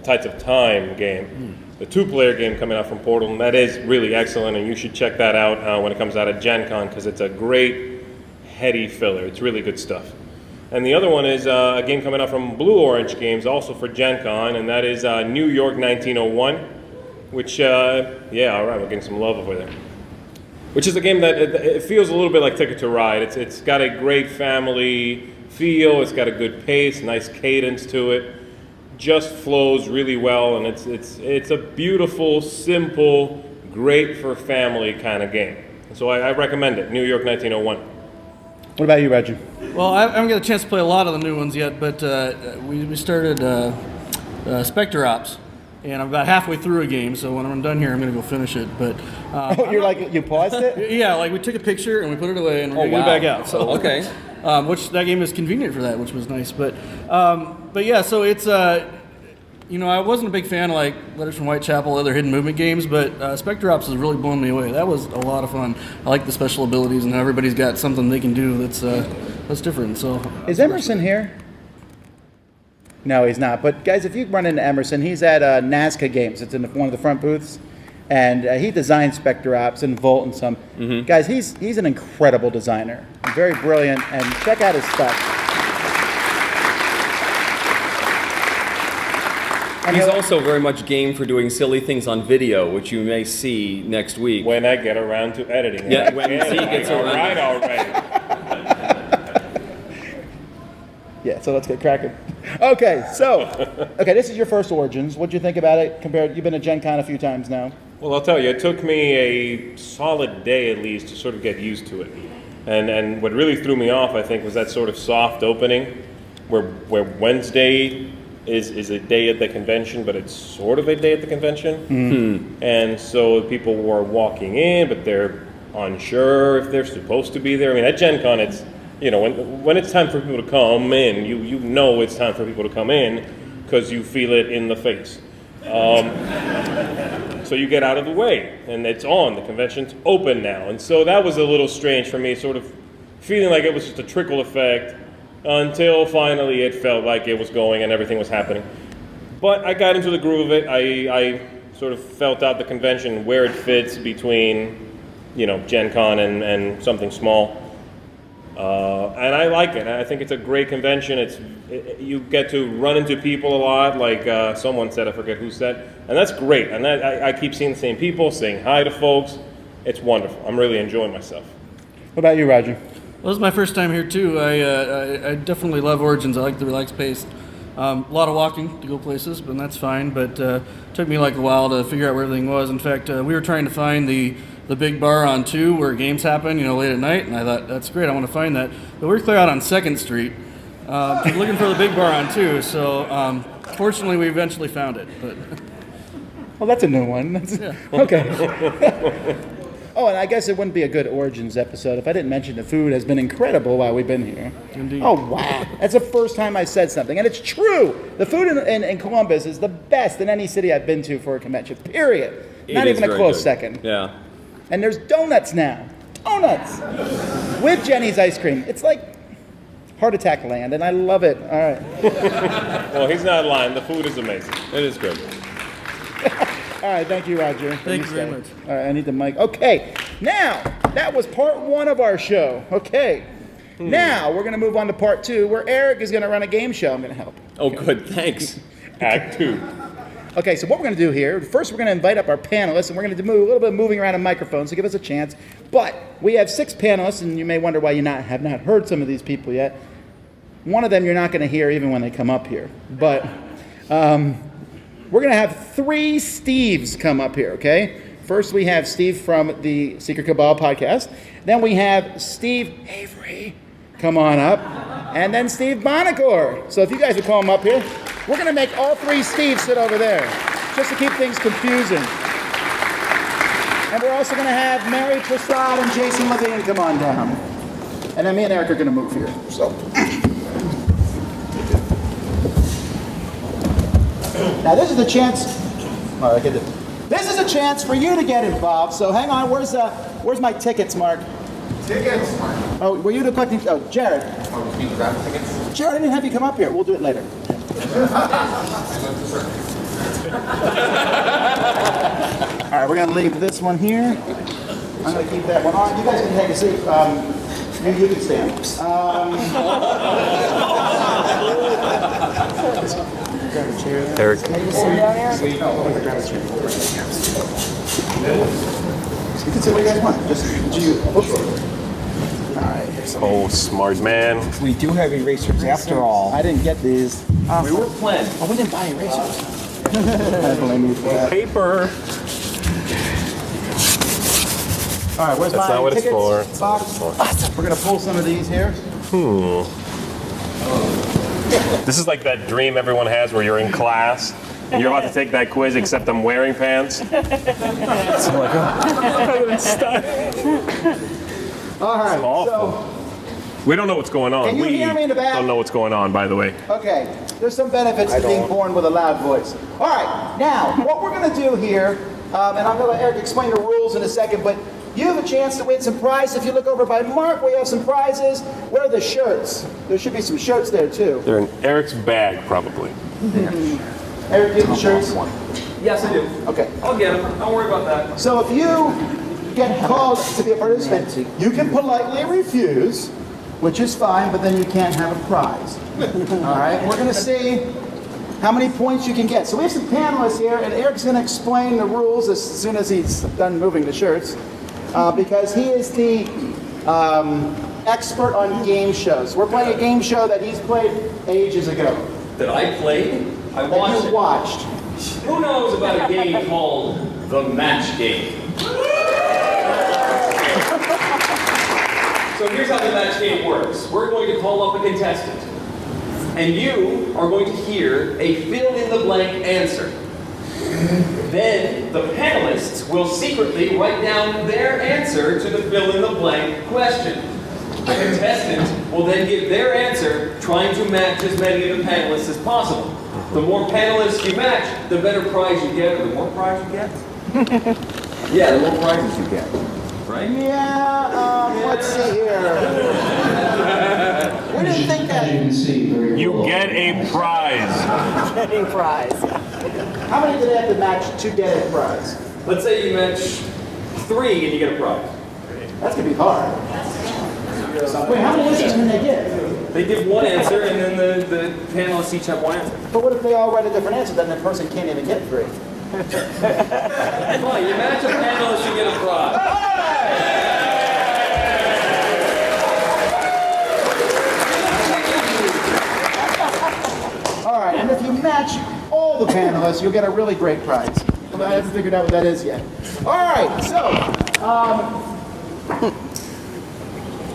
Tides of Time game, the 2-player game coming out from Portal, and that is really excellent. And you should check that out when it comes out at Gen Con because it's a great heady filler. It's really good stuff. And the other one is a game coming out from Blue Orange Games, also for Gen Con, and that is New York 1901, which, yeah, all right, we're getting some love over there. Which is a game that it feels a little bit like Ticket to Ride. It's got a great family feel, it's got a good pace, nice cadence to it, just flows really well, and it's a beautiful, simple, great for family kind of game. So I recommend it, New York 1901. What about you, Roger? Well, I haven't got a chance to play a lot of the new ones yet, but we started Spectre Ops, and I'm about halfway through a game, so when I'm done here, I'm going to go finish it. But you paused it? Yeah, like we took a picture and we put it away, and we're going to get it back out. So okay. Which that game is convenient for that, which was nice. But yeah, so it's I wasn't a big fan of like Letters from Whitechapel, other hidden movement games, but Spectre Ops has really blown me away. That was a lot of fun. I like the special abilities and how everybody's got something they can do that's different. So is Emerson here? No, he's not. But guys, if you run into Emerson, he's at Nazca Games. It's in one of the front booths, and he designed Spectre Ops and Volt and some. Mm-hmm. Guys, he's an incredible designer, very brilliant, and check out his stuff. And He's also very much game for doing silly things on video, which you may see next week. When I get around to editing. Yeah, when Zee gets around. All right. Yeah, so let's get cracking. Okay, this is your first Origins. What'd you think about it compared? You've been to Gen Con a few times now. Well, I'll tell you, it took me a solid day at least to sort of get used to it. And what really threw me off, I think, was that sort of soft opening where Wednesday is a day at the convention, but it's sort of a day at the convention. Mm-hmm. And so people were walking in, but they're unsure if they're supposed to be there. I mean, at Gen Con, it's, when it's time for people to come in, you know it's time for people to come in because you feel it in the face. So you get out of the way, and it's on. The convention's open now. And so that was a little strange for me, sort of feeling like it was just a trickle effect until finally it felt like it was going and everything was happening. But I got into the groove of it. I sort of felt out the convention, where it fits between, Gen Con and something small. And I like it. I think it's a great convention. You get to run into people a lot, like someone said, I forget who said, and that's great. And I keep seeing the same people, saying hi to folks. It's wonderful. I'm really enjoying myself. What about you, Roger? Well, this is my first time here too. I definitely love Origins. I like the relaxed pace. A lot of walking to go places, but that's fine. But it took me like a while to figure out where everything was. In fact, we were trying to find the big bar on 2 where games happen, late at night, and I thought, that's great, I want to find that. But we're clear out on 2nd Street, looking for the big bar on 2, so fortunately we eventually found it. But well, that's a new one. Yeah. Okay. Oh, and I guess it wouldn't be a good Origins episode if I didn't mention the food has been incredible while we've been here. Indeed. Oh, wow. That's the first time I said something, and it's true. The food in Columbus is the best in any city I've been to for a convention, period. Not even a close second. Yeah. And there's donuts now. Donuts! With Jenny's ice cream. It's like heart attack land, and I love it. All right. Well, he's not lying. The food is amazing. It is good. All right, thank you, Roger. Thank you very much. All right, I need the mic. Okay, now, that was part 1 of our show. Okay. Now, we're going to move on to part 2, where Eric is going to run a game show. I'm going to help. Oh, good. Thanks. Act 2. Okay, so what we're going to do here, first we're going to invite up our panelists, and we're going to do a little bit of moving around a microphone, so give us a chance. But we have 6 panelists, and you may wonder why you have not heard some of these people yet. One of them you're not going to hear even when they come up here. But we're going to have 3 Steves come up here, okay? First we have Steve from the Secret Cabal podcast. Then we have Steve Avery, come on up. And then Steve Bonacore. So if you guys would call him up here. We're going to make all 3 Steves sit over there, just to keep things confusing. And we're also going to have Mary Prasad and Jason Levine come on down. And then me and Eric are going to move here. So. Now this is the chance. All right, get this. This is a chance for you to get involved. So hang on. Where's my tickets, Mark? Tickets? Oh, were you collecting? Oh, Jared. Oh, you grab tickets? Jared, I didn't have you come up here. We'll do it later. All right, we're going to leave this one here. I'm going to keep that one on. You guys can take a seat. Maybe you can stand. Grab a chair there. Eric. Maybe sit down here? No, grab a chair. You can sit where you guys want. Just you. All right. Oh, smart man. We do have erasers after all. I didn't get these. We were planning. Oh, we didn't buy erasers. I blame you for that. Paper. All right, where's That's my not what it's tickets for. box? Awesome. We're gonna pull some of these here. This is like that dream everyone has where you're in class and you're about to take that quiz, except I'm wearing pants. So I'm like, All right. It's awful. So, we don't know what's going on. Can you we hear me in the back? don't know what's going on, by the way. okay, there's some benefits to being born with a loud voice. All right, now what we're gonna do here, and I'm gonna let Eric explain the rules in a second, but you have a chance to win some prizes. If you look over by Mark, we have some prizes. Where are the shirts? There should be some shirts there too. They're in Eric's bag, probably. Eric, do you have the shirts? Yes, I do. Okay. I'll get them. Don't worry about that. So if you get called to be a participant, you can politely refuse, which is fine, but then you can't have a prize. All right, we're going to see how many points you can get. So we have some panelists here, and Eric's going to explain the rules as soon as he's done moving the shirts, because he is the expert on game shows. We're playing a game show that he's played ages ago. That I played? I That watched you it. watched. Who knows about a game called the match game? So here's how the match game works. We're going to call up a contestant, and you are going to hear a fill-in-the-blank answer. Then the panelists will secretly write down their answer to the fill-in-the-blank question. The contestant will then give their answer, trying to match as many of the panelists as possible. The more panelists you match, the better prize you get, or the more prize you get. Yeah, the more prizes you get. Right? Yeah, let's see here. We didn't think that. You get a prize. Getting prize. How many do they have to match to get a prize? Let's say you match 3 and you get a prize. That's gonna be hard. Wait, how many answers can they get? They give one answer, and then the panelists each have one answer. But what if they all write a different answer? Then the person can't even get 3. Come on, you match a panelist, you get a prize. All right, and if you match all the panelists, you'll get a really great prize. I haven't figured out what that is yet. All right, so,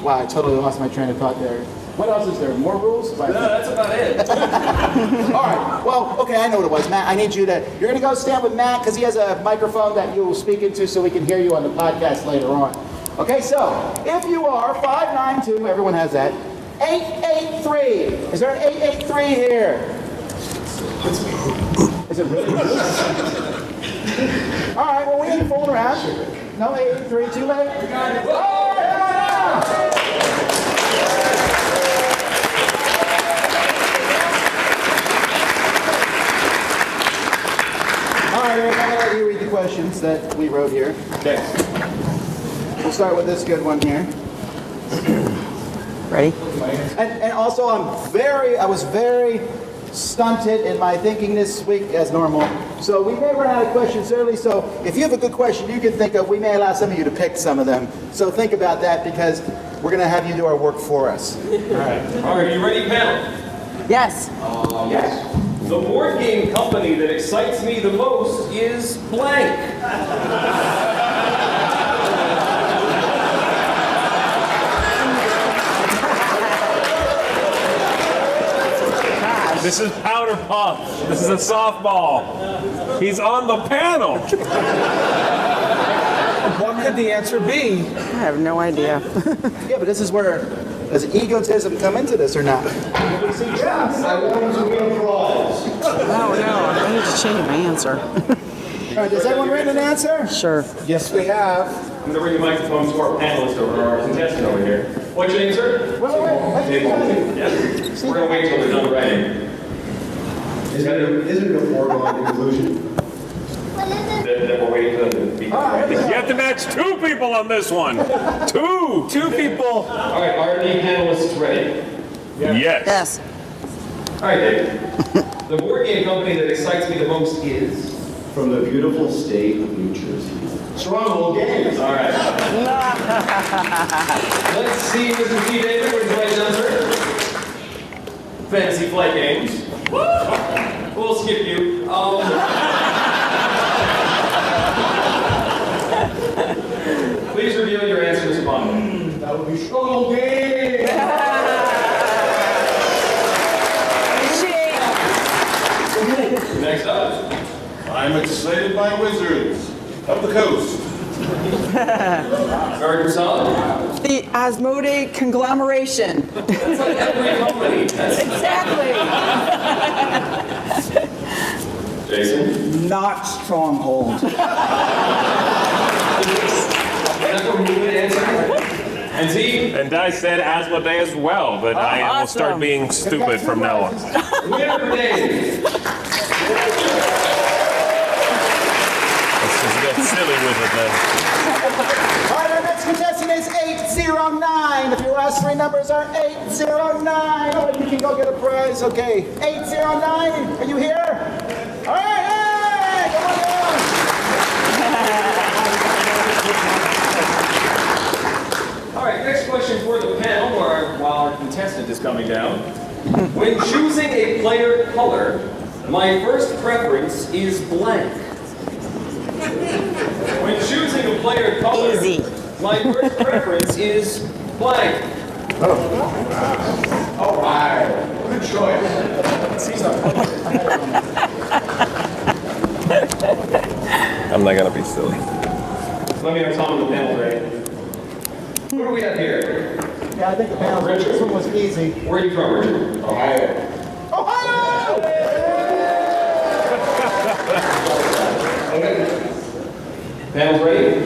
wow, I totally lost my train of thought there. What else is there? More rules? No, that's about it. All right. Well, okay, I know what it was. Matt, I need you to, you're going to go stand with Matt because he has a microphone that you will speak into so we can hear you on the podcast later on. Okay, so if you are 592, everyone has that, 883. Is there an 883 here? Is it really? All right, well, we ain't fooling around. No 883, too late? Oh, come on now! All right, Eric, I'm going to let you read the questions that we wrote here. Okay. We'll start with this good one here. Ready? And also, I was very stunted in my thinking this week as normal. So we may run out of questions early. So if you have a good question you can think of, we may allow some of you to pick some of them. So think about that because we're going to have you do our work for us. All right, you ready, panel? Yes. Yes. The board game company that excites me the most is blank. This is Powder Puff. This is a softball. He's on the panel. What could the answer be? I have no idea. Yeah, but this is where, does egotism come into this or not? Oh no, I need to change my answer. All right, does everyone write an answer? Sure. Yes, we have. I'm going to bring the microphone to our panelist over, our contestant over here. What's your name, sir? Wait. Yes. We're going to wait till they're done writing. Isn't it a foregone conclusion? Then we're waiting for them to be. You have to match two people on this one. Two people. All right, are the panelists ready? Yes. Yes. All right, David. The board game company that excites me the most is? From the beautiful state of New Jersey. Stronghold Games. All right. Let's see, Mr. T. David, what is the right answer? Fantasy Flight Games. We'll skip you. Please reveal your answer, Mr. Bondo. That would be Stronghold Games. Next up. I'm excited by Wizards of the Coast. Very Vasel. The Asmodee conglomeration. That's like every company. Exactly. Jason. Not Stronghold. That's what we would answer. And Zee. And I said Asmodee as well, but I will start being stupid from now on. Winner for Daisy. Let's just get silly with it then. All right, our next contestant is 809. If your last three numbers are 809, oh, you can go get a prize. Okay, 809, are you here? All right, hey, come on down. All right, next question for the panel, while our contestant is coming down. When choosing a player color, my first preference is blank. When choosing a player color, Easy. my first preference is blank. All right. Good choice. I'm not gonna be silly. Let me know, Tom, the panel ready. Who do we have here? Yeah, I think the panel's ready. This one was easy. Where are you from, Richard? Ohio. Ohio! Panel's ready?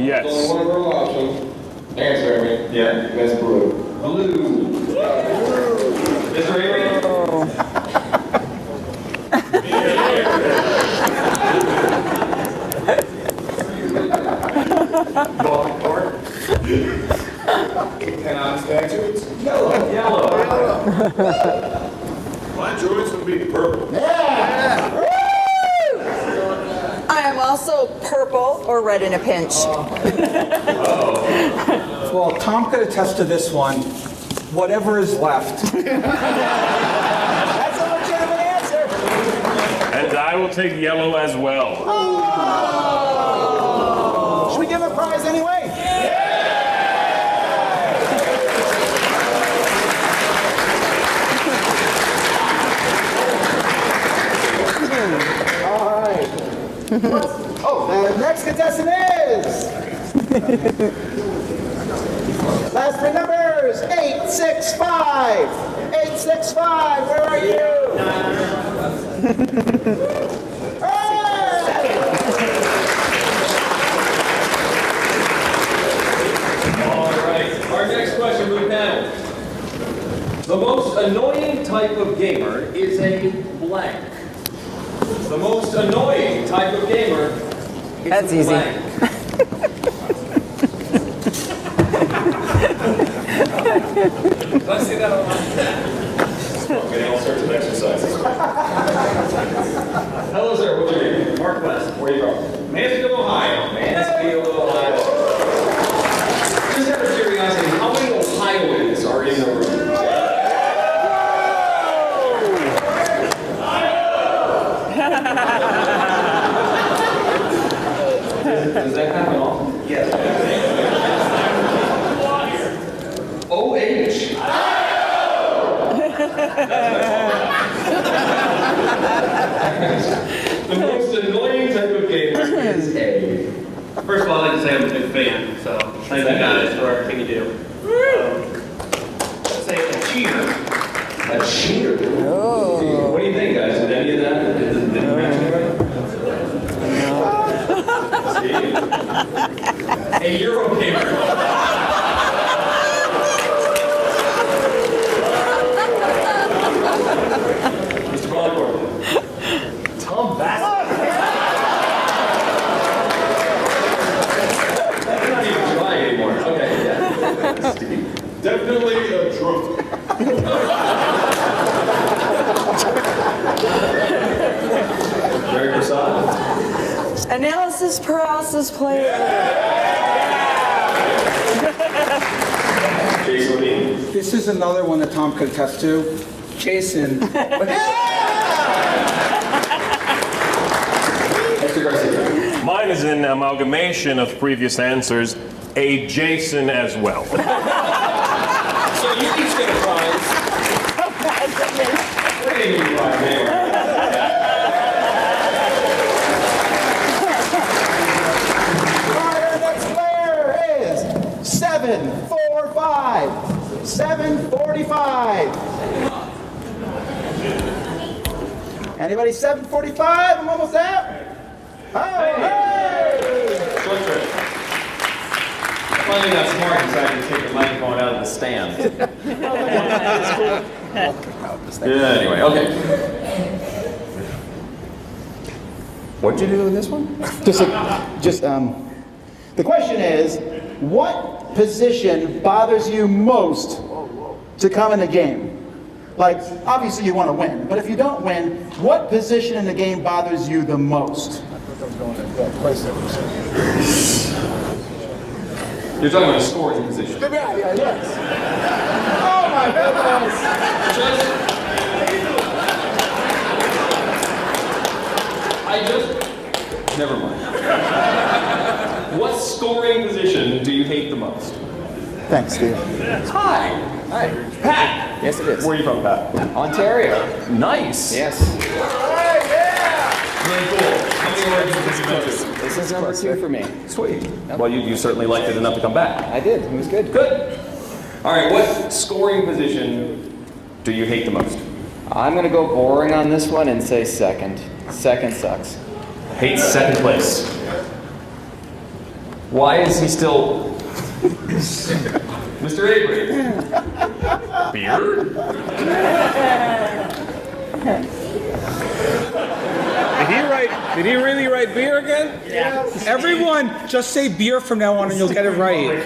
Yes. One of our options. Answer me. Yeah. That's blue. Blue. Mr. Avery? And honest answer is Yellow. my choice would be purple. I am also purple or red in a pinch. Well, Tom could attest to this one. Whatever is left. That's a legitimate answer. And I will take yellow as well. Should we give him a prize anyway? All right. Oh, the next contestant is. Last three numbers 865. 865, where are you? All right. Our next question for the panel. The most annoying type of gamer is a blank. The most annoying type of gamer is That's a easy. blank. Did I say that online? Getting all sorts of exercise. Where are you from? Mansfield, Ohio. Mansfield, Ohio. Just out of curiosity, how many Ohioans are in the room? Does that happen often? Yes. OH. The most annoying type of gamer is A. First of all, I'd like to say I'm a big fan, so thank you guys for everything you do. Let's say a cheater. A cheater? Oh. What do you think, guys? Did any of that? Did it match anybody? A Euro gamer. Mr. Boncourt. Tom Vasel. You're not even trying anymore. Okay, yeah. Steve. Definitely a drunk. Very Prasad. Analysis paralysis player. Jason Levine. This is another one that Tom could attest to. Jason. Mr. Garcia. Mine is an amalgamation of previous answers, a Jason as well. So you each get a prize. What do you mean prize, man? Our next player is 745. 745. Anybody 745? I'm almost out. Oh, hey! Short trip. Finally got smart and decided to take the microphone out of the stand. Yeah, anyway, okay. What'd you do with this one? The question is, what position bothers you most to come in the game? Like, obviously you want to win, but if you don't win, what position in the game bothers you the most? You're talking about a scoring position. Yes. Oh my goodness! Never mind. What scoring position do you hate the most? Thanks, Steve. Hi. Hi. Pat. Yes, it is. Where are you from, Pat? Ontario. Nice. Yes. Really cool. How many origins have you been to? This is number 2 for me. Sweet. Well, you certainly liked it enough to come back. I did. It was good. Good. All right, what scoring position do you hate the most? I'm going to go boring on this one and say second. Second sucks. Hates second place. Why is he still... Mr. Avery? Beer? Did he really write beer again? Yeah. Everyone, just say beer from now on and you'll get it right.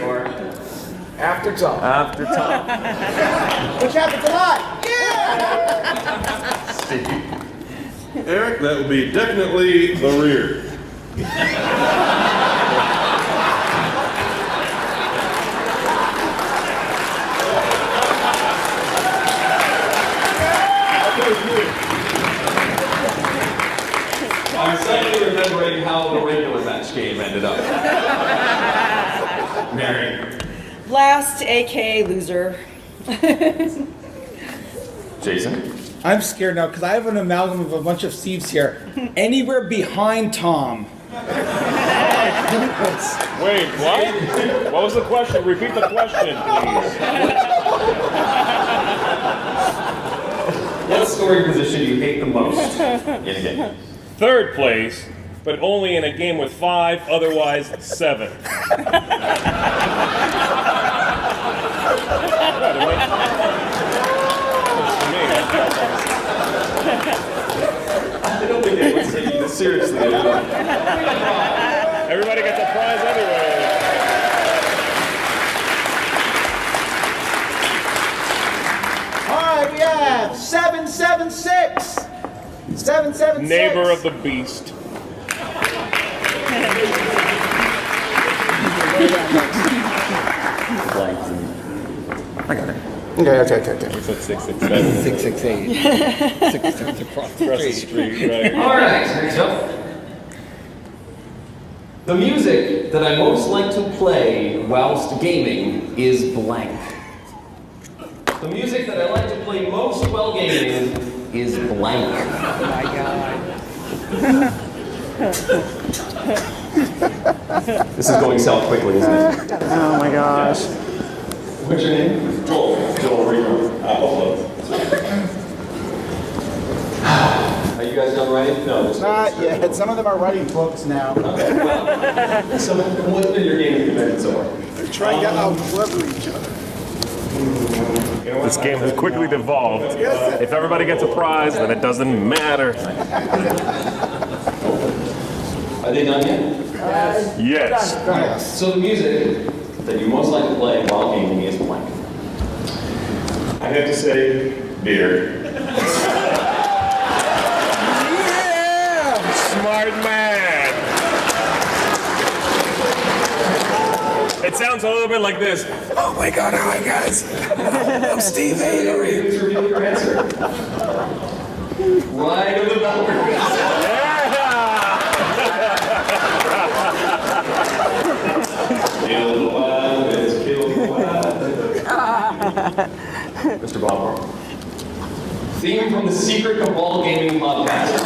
After Tom. After Tom. Which happens a lot. Yeah! Eric, that would be definitely the rear. I'm suddenly remembering how the regular match game ended up. Mary. Last, aka loser. Jason. I'm scared now because I have an amalgam of a bunch of Steves here. Anywhere behind Tom. Wait, what? What was the question? Repeat the question, please. What scoring position do you hate the most in a game? Third place, but only in a game with 5, otherwise 7. I don't think anyone's taking this seriously. Everybody gets a prize anyway. All right, we have 776. 776. Neighbor of the beast. I got it. Okay. We said 667. 668. 6 across the Across the street. street, right. All right, next up. The music that I most like to play whilst gaming is blank. The music that I like to play most while gaming is blank. Oh my God. This is going south quickly, isn't it? Oh my gosh. What's your name? Joel. Joel Reno. Buffalo. Are you guys done writing? No. Not yet. Some of them are writing books now. Okay, well, so what's been your gaming convention so far? They're trying to out clever each other. This game has quickly devolved. If everybody gets a prize, then it doesn't matter. Are they done yet? Yes. So the music that you most like to play while gaming is blank. I have to say, beer. Smart man. It sounds a little bit like this. Oh my God, hi guys. I'm Steve Avery. Please reveal your answer. Ride of the Valkyries. Kill the wild, let's kill the wild. Mr. Bob. Theme from the Secret Cabal Gaming Podcast.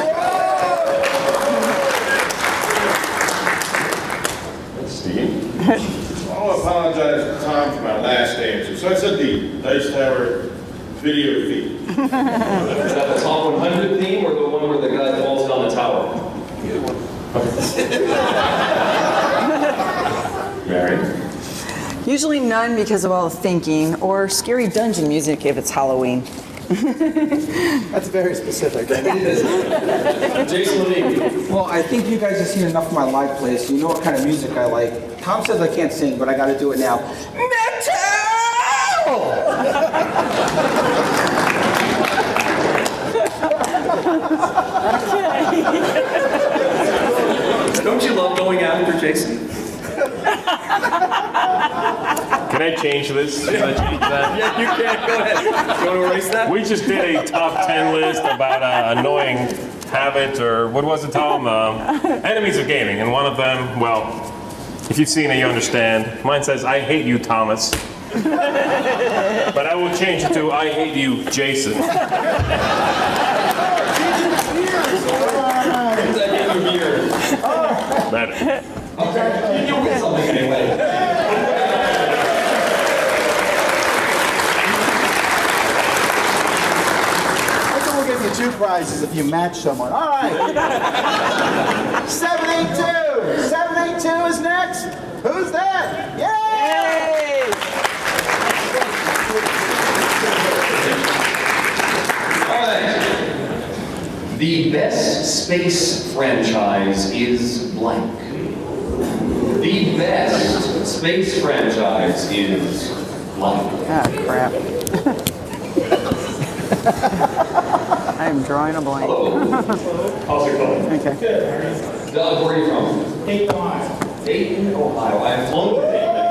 Steve? I want to apologize to Tom for my last answer. So I said the Dice Tower video feed. Is that the top 100 theme or the one where the guy falls down the tower? Mary? Usually none because of all the thinking, or scary dungeon music if it's Halloween. That's very specific. Jason Levine. Well, I think you guys have seen enough of my live plays, so you know what kind of music I like. Tom says I can't sing, but I got to do it now. Don't you love going after Jason? Can I change this? Can I change that? Yeah, you can. Go ahead. You want to erase that? We just did a top 10 list about annoying habits, or what was it, Tom? Enemies of gaming. And one of them, well, if you've seen it, you understand. Mine says, I hate you, Thomas. But I will change it to, I hate you, Jason. Better. Okay. You'll get something anyway. We'll give you 2 prizes if you match someone. All right. 782. 782 is next. Who's that? Yay! All right. The best space franchise is blank. The best space franchise is blank. Ah, crap. I'm drawing a blank. How's it going? Okay. Doug, where are you from? Dayton, Ohio. Dayton, Ohio. I've flown to Dayton many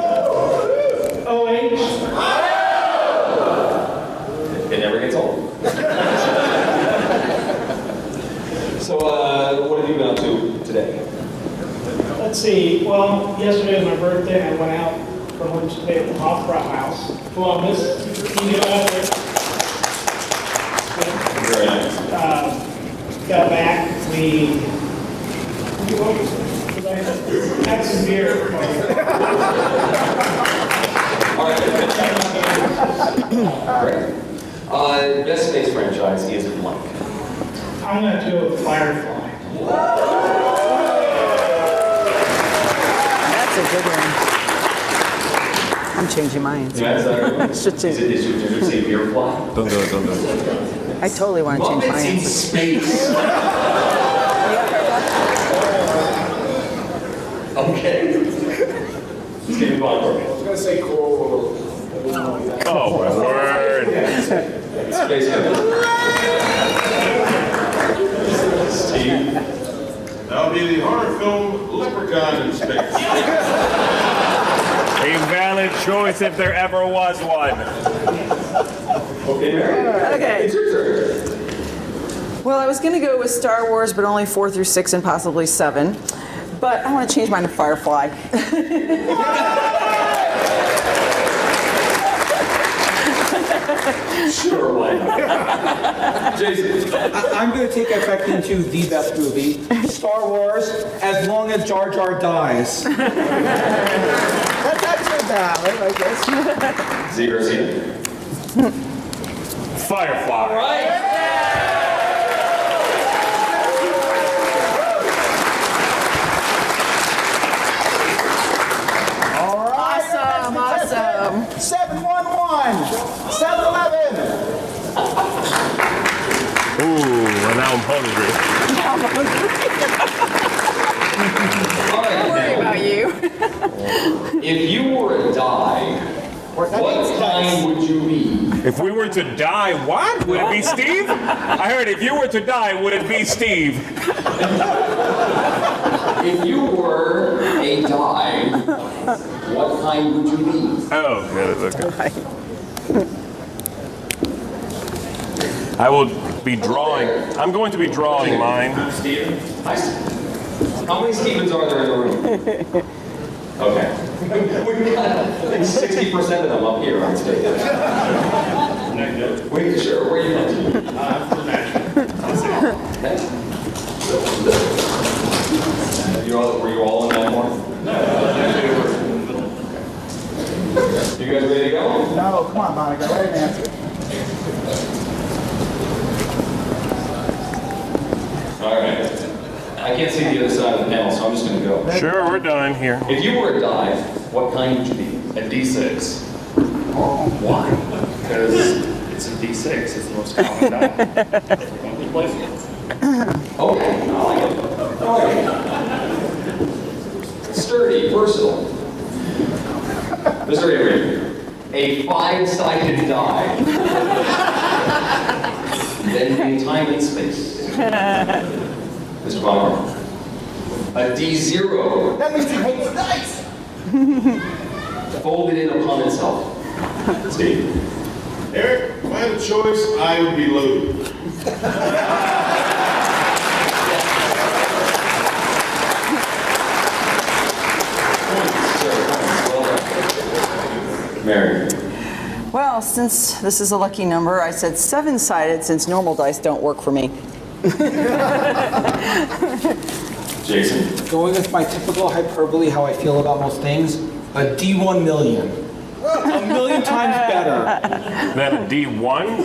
times. It never gets old. So, what have you been up to today? Let's see. Well, yesterday was my birthday, and I went out for lunch today at the Opera House, Columbus. You get out there. Very nice. Got back. We had some beer. All right. Great. Best space franchise is blank. I'm going to go with Firefly. That's a good one. I'm changing mine. Yeah, is that right? Did you say beer fly? Don't do it, don't do it. I totally want to change my Muppets in answer. space. Okay. Let's get it on. I was going to say cool. Oh, my word. Space Ghost. Steve. That'll be the horror film Leprechaun in Space. A valid choice if there ever was one. Okay, Mary. Okay. It's your turn. Well, I was going to go with Star Wars, but only 4 through 6 and possibly 7. But I want to change mine to Firefly. Sure, why not? Jason. I'm going to take it back into the best movie, Star Wars, as long as Jar Jar dies. That's actually valid, I guess. Zee Garcia. Firefly. Right. All right. Awesome. 7-1-1. 7-11. Ooh, and now I'm hungry. All right, Don't worry now, about you. if you were a die, what kind would you be? If we were to die, what? Would it be Steve? I heard if you were to die, would it be Steve? If you were a die, what kind would you be? Oh, good. Okay. I will be drawing. I'm going to be drawing mine. Steven? Hi, Steve. How many Stevens are there in the room? Okay. We've got, I think, 60% of them up here on stage. Wait, sure. Where are you from? I'm from Nashville. Were you all in that one? No. You guys ready to go? No, come on, Monica. Wait an answer. All right. I can't see the other side of the panel, so I'm just going to go. Sure, we're done here. If you were a die, what kind would you be? A D6. Why? Because it's a D6. It's the most common die. Don't be playful. Okay, I like it. All right. Sturdy, versatile. Mr. Avery, a 5-sided die. Then in time and space. Mr. Bonner, a D0. That means he hates dice. Folded in upon itself. Steve. Eric, if I had a choice, I would be loaded. Mary. Well, since this is a lucky number, I said 7-sided since normal dice don't work for me. Jason. Going with my typical hyperbole, how I feel about most things, a D1 million. A million times better. Then a D1?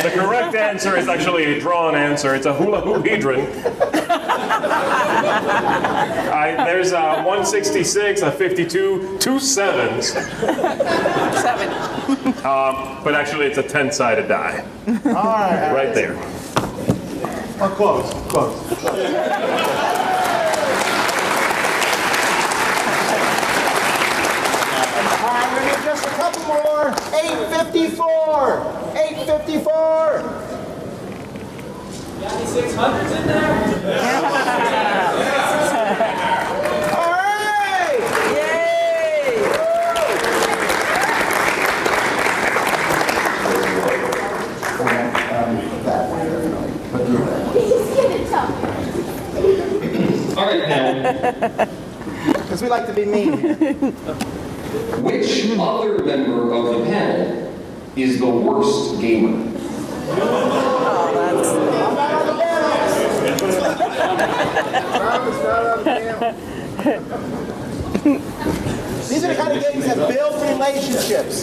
The correct answer is actually a drawn answer. It's a hula hoop-hedron. There's a 166, a 52, 2 7s. 7. But actually, it's a 10-sided die. All right. Right there. Oh, close. Close. All right, we're gonna do just a couple more. 854. 854. Got any 600s in there? All right. Yay! All right, now. Because we like to be mean. Which other member of the panel is the worst gamer? These are the kind of games that build relationships.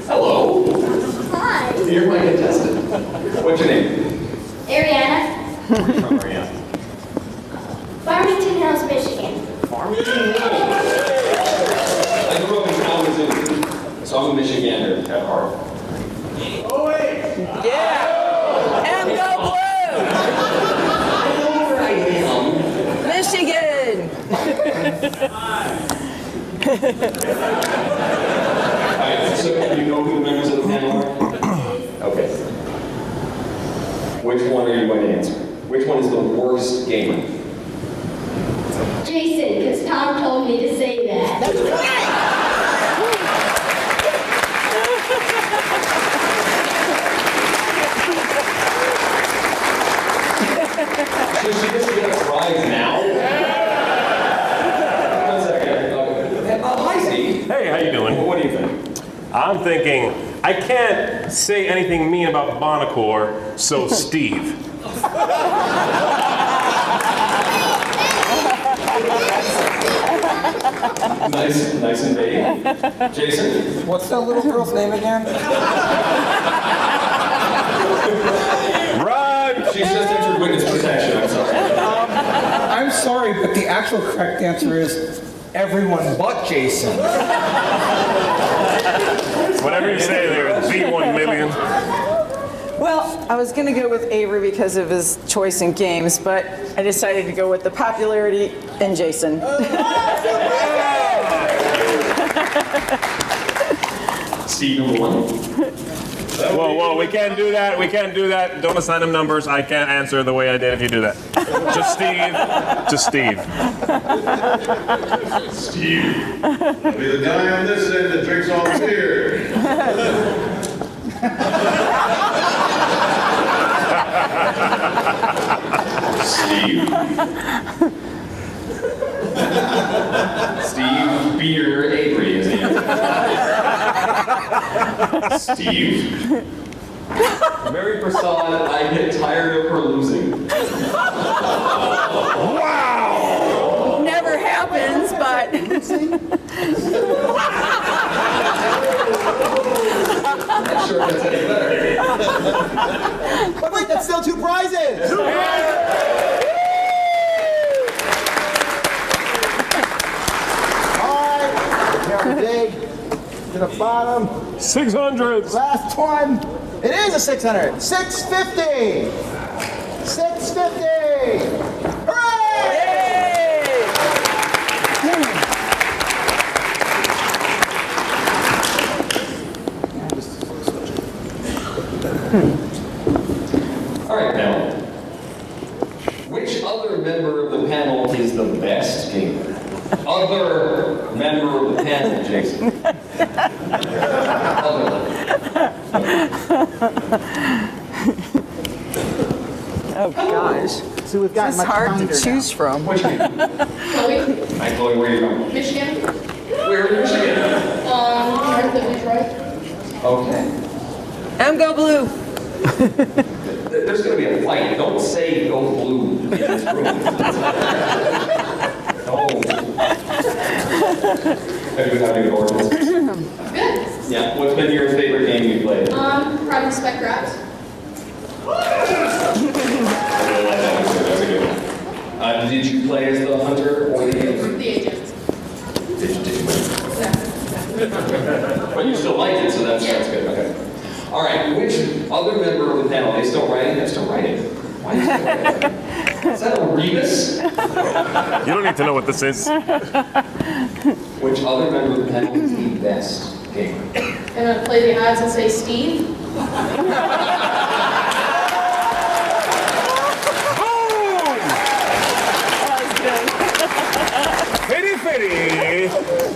Hello. Hi. You're my contestant. What's your name? Ariana. Where are you from, Marianne? Farmington Hills, Michigan. Farmington Hills. I grew up in Kalamazoo, so I'm a Michigander at heart. Oh, wait. Yeah! And go blue! I know where I am. Michigan! Alright, so you know who the members of the panel are? Okay. worst gamer? Jason, because Tom told me to say that. That's Should she just get a prize now? 1 second. Hi, Zee. Hey, how you doing? What do you think? I'm thinking, I can't say anything mean about Bonacor, so Steve. Nice and vague. Jason? What's that little girl's name again? Run! She's just entered witness protection, I'm sorry. I'm sorry, but the actual correct answer is everyone but Jason. Whatever you say there, V1 million. Well, I was going to go with Avery because of his choice in games, but I decided to go with the popularity and Jason. Steve, number 1. Whoa, we can't do that. We can't do that. Don't assign him numbers. I can't answer the way I did if you do that. Just Steve. Just Steve. Steve. I'll be the guy on this end that drinks all the beer. Steve. Steve Beer Avery is the answer. Steve. Mary Prasad, I get tired of her losing. Wow! Never happens, but. I'm not sure if that's any better. But wait, that's still 2 prizes! Alright, now we dig to the bottom. 600. Last one. It is a 600. 650! 650! All right, now. Which other member of the panel is the best gamer? Other member of the panel, Jason. Oh gosh. So we've got It's much hard kinder to choose from. Which game? Chloe, Hi, Chloe, where are you from? Michigan, Where in Michigan? north of Detroit. Okay. Go Blue. There's going to be a fight. Don't say go blue in this room. Oh. Have you been having a good ordinance? Good. Yeah. What's been your favorite game you played? Private Spec Wrapped. I really like that one. That's a good one. Did you play as the hunter or the agent? The agent. Did you? But you still liked it, so that's good. Okay. All right. Which other member of the panel? Are they still writing? They're still writing. Why are you still writing? Is that a rebus? You don't need to know what this is. Which other member of the panel is the best gamer? I'm going to play the odds and say Steve. Fitty fitty.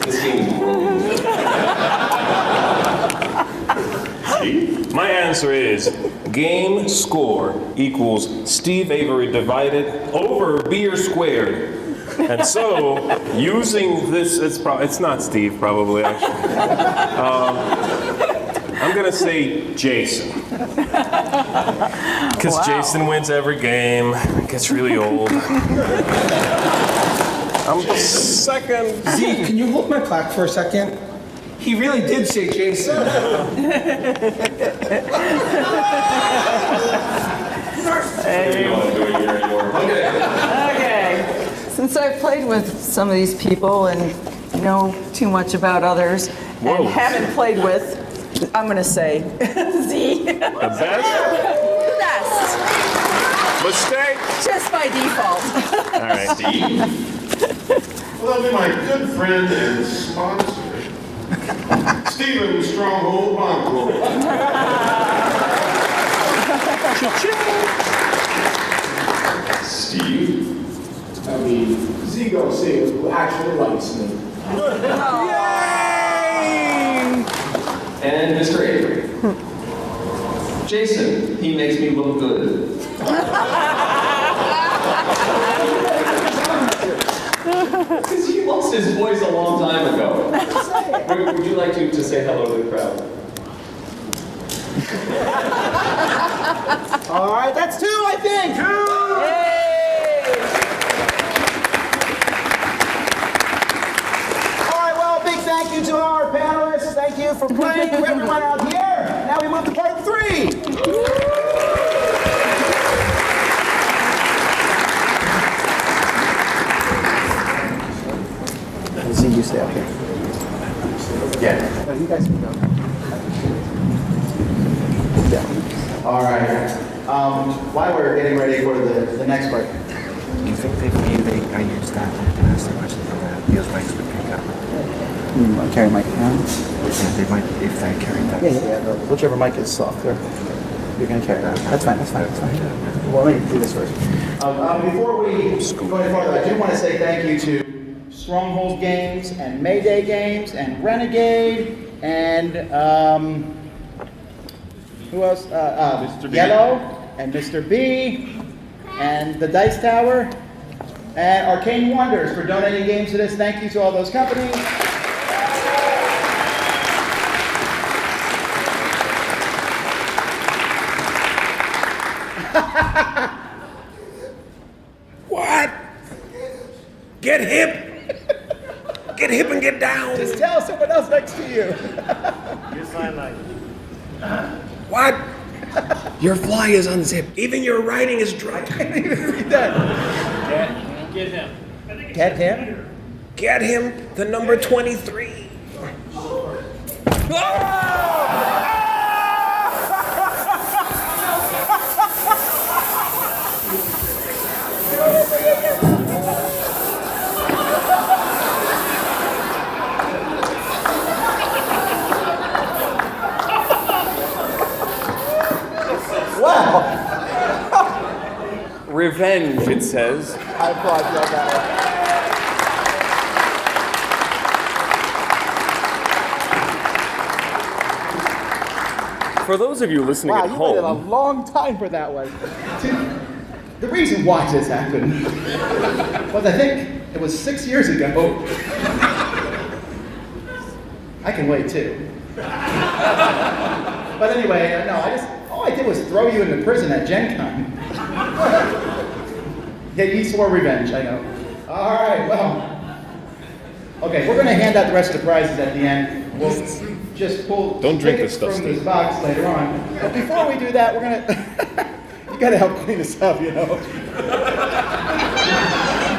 This game My answer is game score equals Steve Avery divided over beer squared. And so, using this, it's not Steve probably actually. I'm gonna say Jason. Because Jason wins every game. It gets really old. I'm second. Zee, can you hold my plaque for a second? He really did say Jason. Okay. Since I've played with some of these people and know too much about others and haven't played with, I'm going to say Zee. The best? The best. Mistake? Just by default. All right, Steve. Well, that'll be my good friend and sponsor, Stephen Stronghold Bonco. Steve. Zee Garcia, who actually likes me. And Mr. Avery. Jason, he makes me look good. Because he lost his voice a long time ago. Would you like to say hello to the crowd? All right, that's 2, I think. 2! All right, well, big thank you to our panelists. Thank you for playing, to everyone out here. Now we move to part 3. See you stay up here. Yeah. No, you guys can go. Yeah. All right. While we're getting ready for the next part. Do you think maybe I used that and asked the question for that? Those mics would pick up. Carry mic now? Yeah, they might, if they carry that. Yeah. Whichever mic is softer. You're going to carry that. That's fine. Well, let me do this first. Before we go any farther, I do want to say thank you to Stronghold Games and Mayday Games and Renegade and who else? Mr. Yellow and Mr. B and the Dice Tower and Arcane Wonders for donating games to this. Thank you to all those companies. What? Get hip. Get hip and get down. Just tell someone else next to you. You sign like. What? Your fly is unzipped. Even your writing is dry. I can't even read that. Get him. Get him? Get him the number 23. Wow. Revenge, it says. I applaud you on that one. For those of you listening Wow, at you waited a home, long time for that one. The reason why this happened was I think it was 6 years ago. I can wait too. But anyway, no, all I did was throw you into prison at Gen Con. Yeah, you swore revenge, I know. All right, well. Okay, we're going to hand out the rest of the prizes at the end. We'll just pull Don't drink tickets this stuff, from Steve. this box later on. But before we do that, we're going to... You got to help clean this up, you know.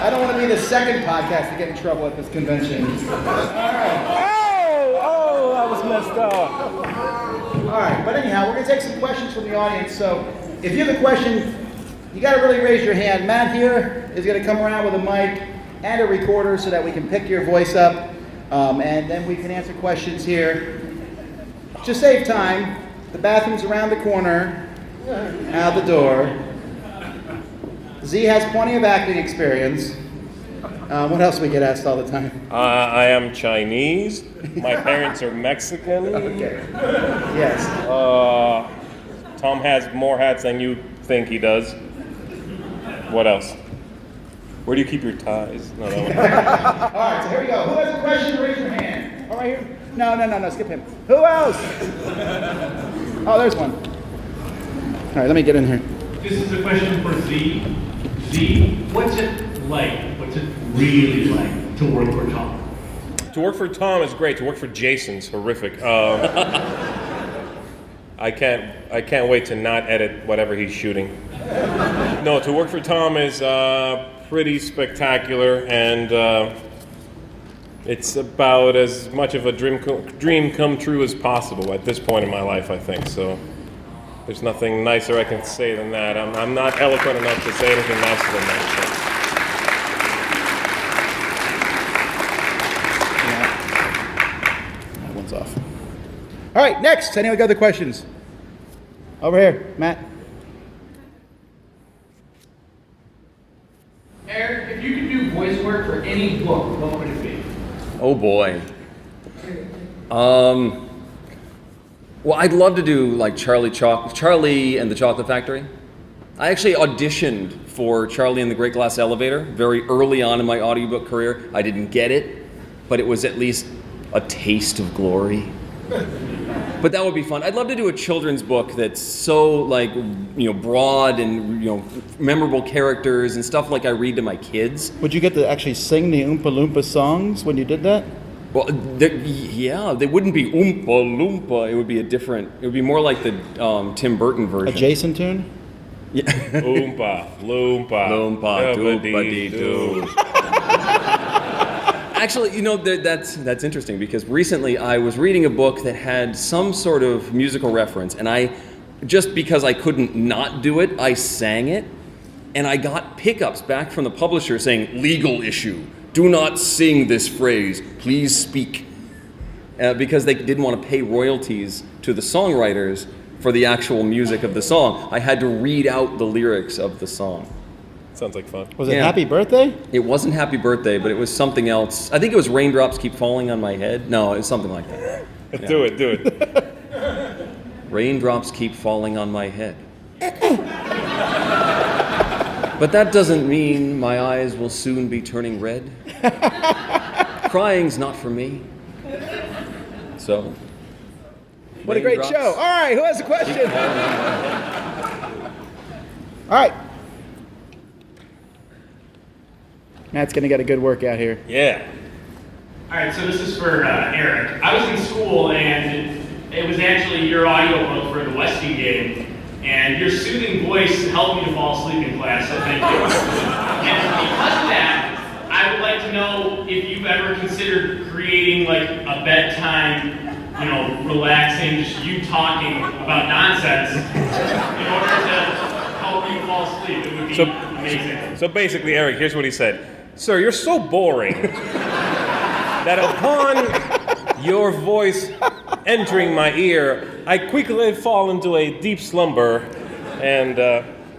I don't want to be the second podcast to get in trouble at this convention. All right. Oh, that was messed up. All right, but anyhow, we're going to take some questions from the audience. So if you have a question, you got to really raise your hand. Matt here is going to come around with a mic and a recorder so that we can pick your voice up, and then we can answer questions here. To save time, the bathroom's around the corner, out the door. Zee has plenty of acting experience. What else we get asked all the time? I am Chinese. My parents are Mexican. Okay. Yes. Tom has more hats than you think he does. What else? Where do you keep your ties? No, that one. All right, so here we go. Who has a question? Raise your hand. All right, here. No, skip him. Who else? Oh, there's one. All right, let me get in here. This is a question for Zee. Zee, what's it like? What's it really like to work for Tom? To work for Tom is great. To work for Jason's horrific. I can't wait to not edit whatever he's shooting. No, to work for Tom is pretty spectacular, and it's about as much of a dream come true as possible at this point in my life, I think. So there's nothing nicer I can say than that. I'm not eloquent enough to say anything nicer than that. That one's off. All right, next. Any other questions? Over here, Matt. Eric, if you could do voice work for any book, what would it be? Oh boy. Well, I'd love to do like Charlie and the Chocolate Factory. I actually auditioned for Charlie and the Great Glass Elevator very early on in my audiobook career. I didn't get it, but it was at least a taste of glory. But that would be fun. I'd love to do a children's book that's so like, broad and, memorable characters and stuff like I read to my kids. Would you get to actually sing the Oompa Loompa songs when you did that? Well, they wouldn't be Oompa Loompa. It would be it would be more like the Tim Burton version. A Jason tune? Yeah. Oompa Loompa. Loompa Doompa-dee-doo. Actually, that's interesting because recently I was reading a book that had some sort of musical reference, and just because I couldn't not do it, I sang it, and I got pickups back from the publisher saying, legal issue, do not sing this phrase, please speak. Because they didn't want to pay royalties to the songwriters for the actual music of the song. I had to read out the lyrics of the song. Sounds like fun. Was it Happy Birthday? It wasn't Happy Birthday, but it was something else. I think it was Raindrops Keep Falling on My Head. No, it was something like that. Yeah. Do it. Raindrops keep falling on my head. But that doesn't mean my eyes will soon be turning red. Crying's not for me. So. What a great Raindrops. show. All right, who has a question? All right. Matt's going to get a good workout here. Yeah. All right, so this is for Eric. I was in school, and it was actually your audiobook for the Westie game, and your soothing voice helped me to fall asleep in class, so thank you. And because of that, I would like to know if you've ever considered creating like a bedtime, relaxing, just you talking about nonsense in order to help you fall asleep. It would be amazing. So basically, Eric, here's what he said. Sir, you're so boring that upon your voice entering my ear, I quickly fall into a deep slumber, and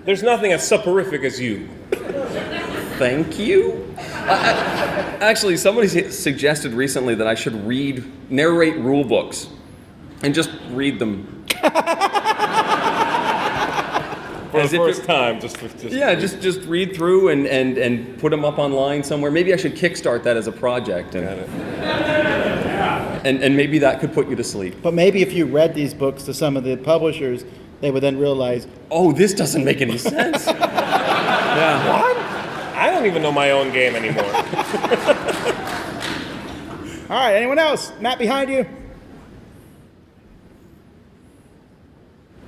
there's nothing as soporific as you. Thank you. Actually, somebody suggested recently that I should narrate rule books and just read them. For the first time, just read through and put them up online somewhere. Maybe I should kickstart that as a project, and maybe that could put you to sleep. But maybe if you read these books to some of the publishers, they would then realize, oh, this doesn't make any sense. Yeah. What? I don't even know my own game anymore. All right, anyone else? Matt, behind you.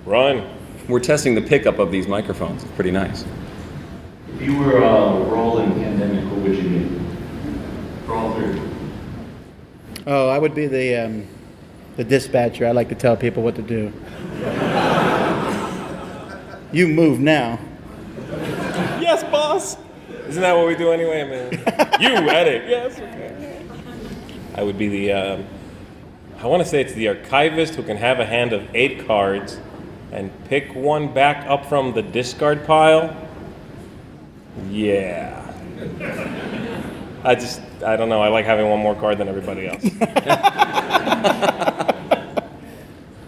Run. We're testing the pickup of these microphones. It's pretty nice. If you were a role in Pandemic, what would you be? For all three. Oh, I would be the dispatcher. I like to tell people what to do. You move now. Yes, boss. Isn't that what we do anyway, man? You edit. Yes. Okay. I would be the. I want to say it's the archivist who can have a hand of 8 cards and pick one back up from the discard pile. Yeah. I don't know. I like having one more card than everybody else.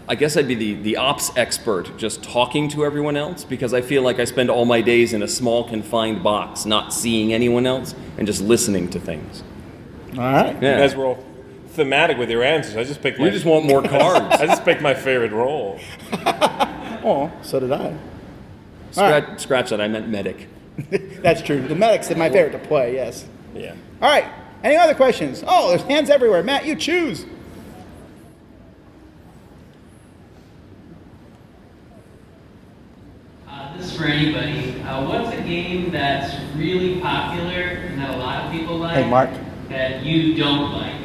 I guess I'd be the ops expert, just talking to everyone else, because I feel like I spend all my days in a small confined box, not seeing anyone else, and just listening to things. All right. Yeah. You guys were all thematic with your answers. I just picked You just want more cards. I just picked my favorite role. Oh, so did I. Scratch that, I meant medic. That's true. The medic's my favorite to play, yes. Yeah. All right. Any other questions? Oh, there's hands everywhere. Matt, you choose. This is for anybody. What's a game that's really popular and that a lot of people like? Hey, Mark. That you don't like?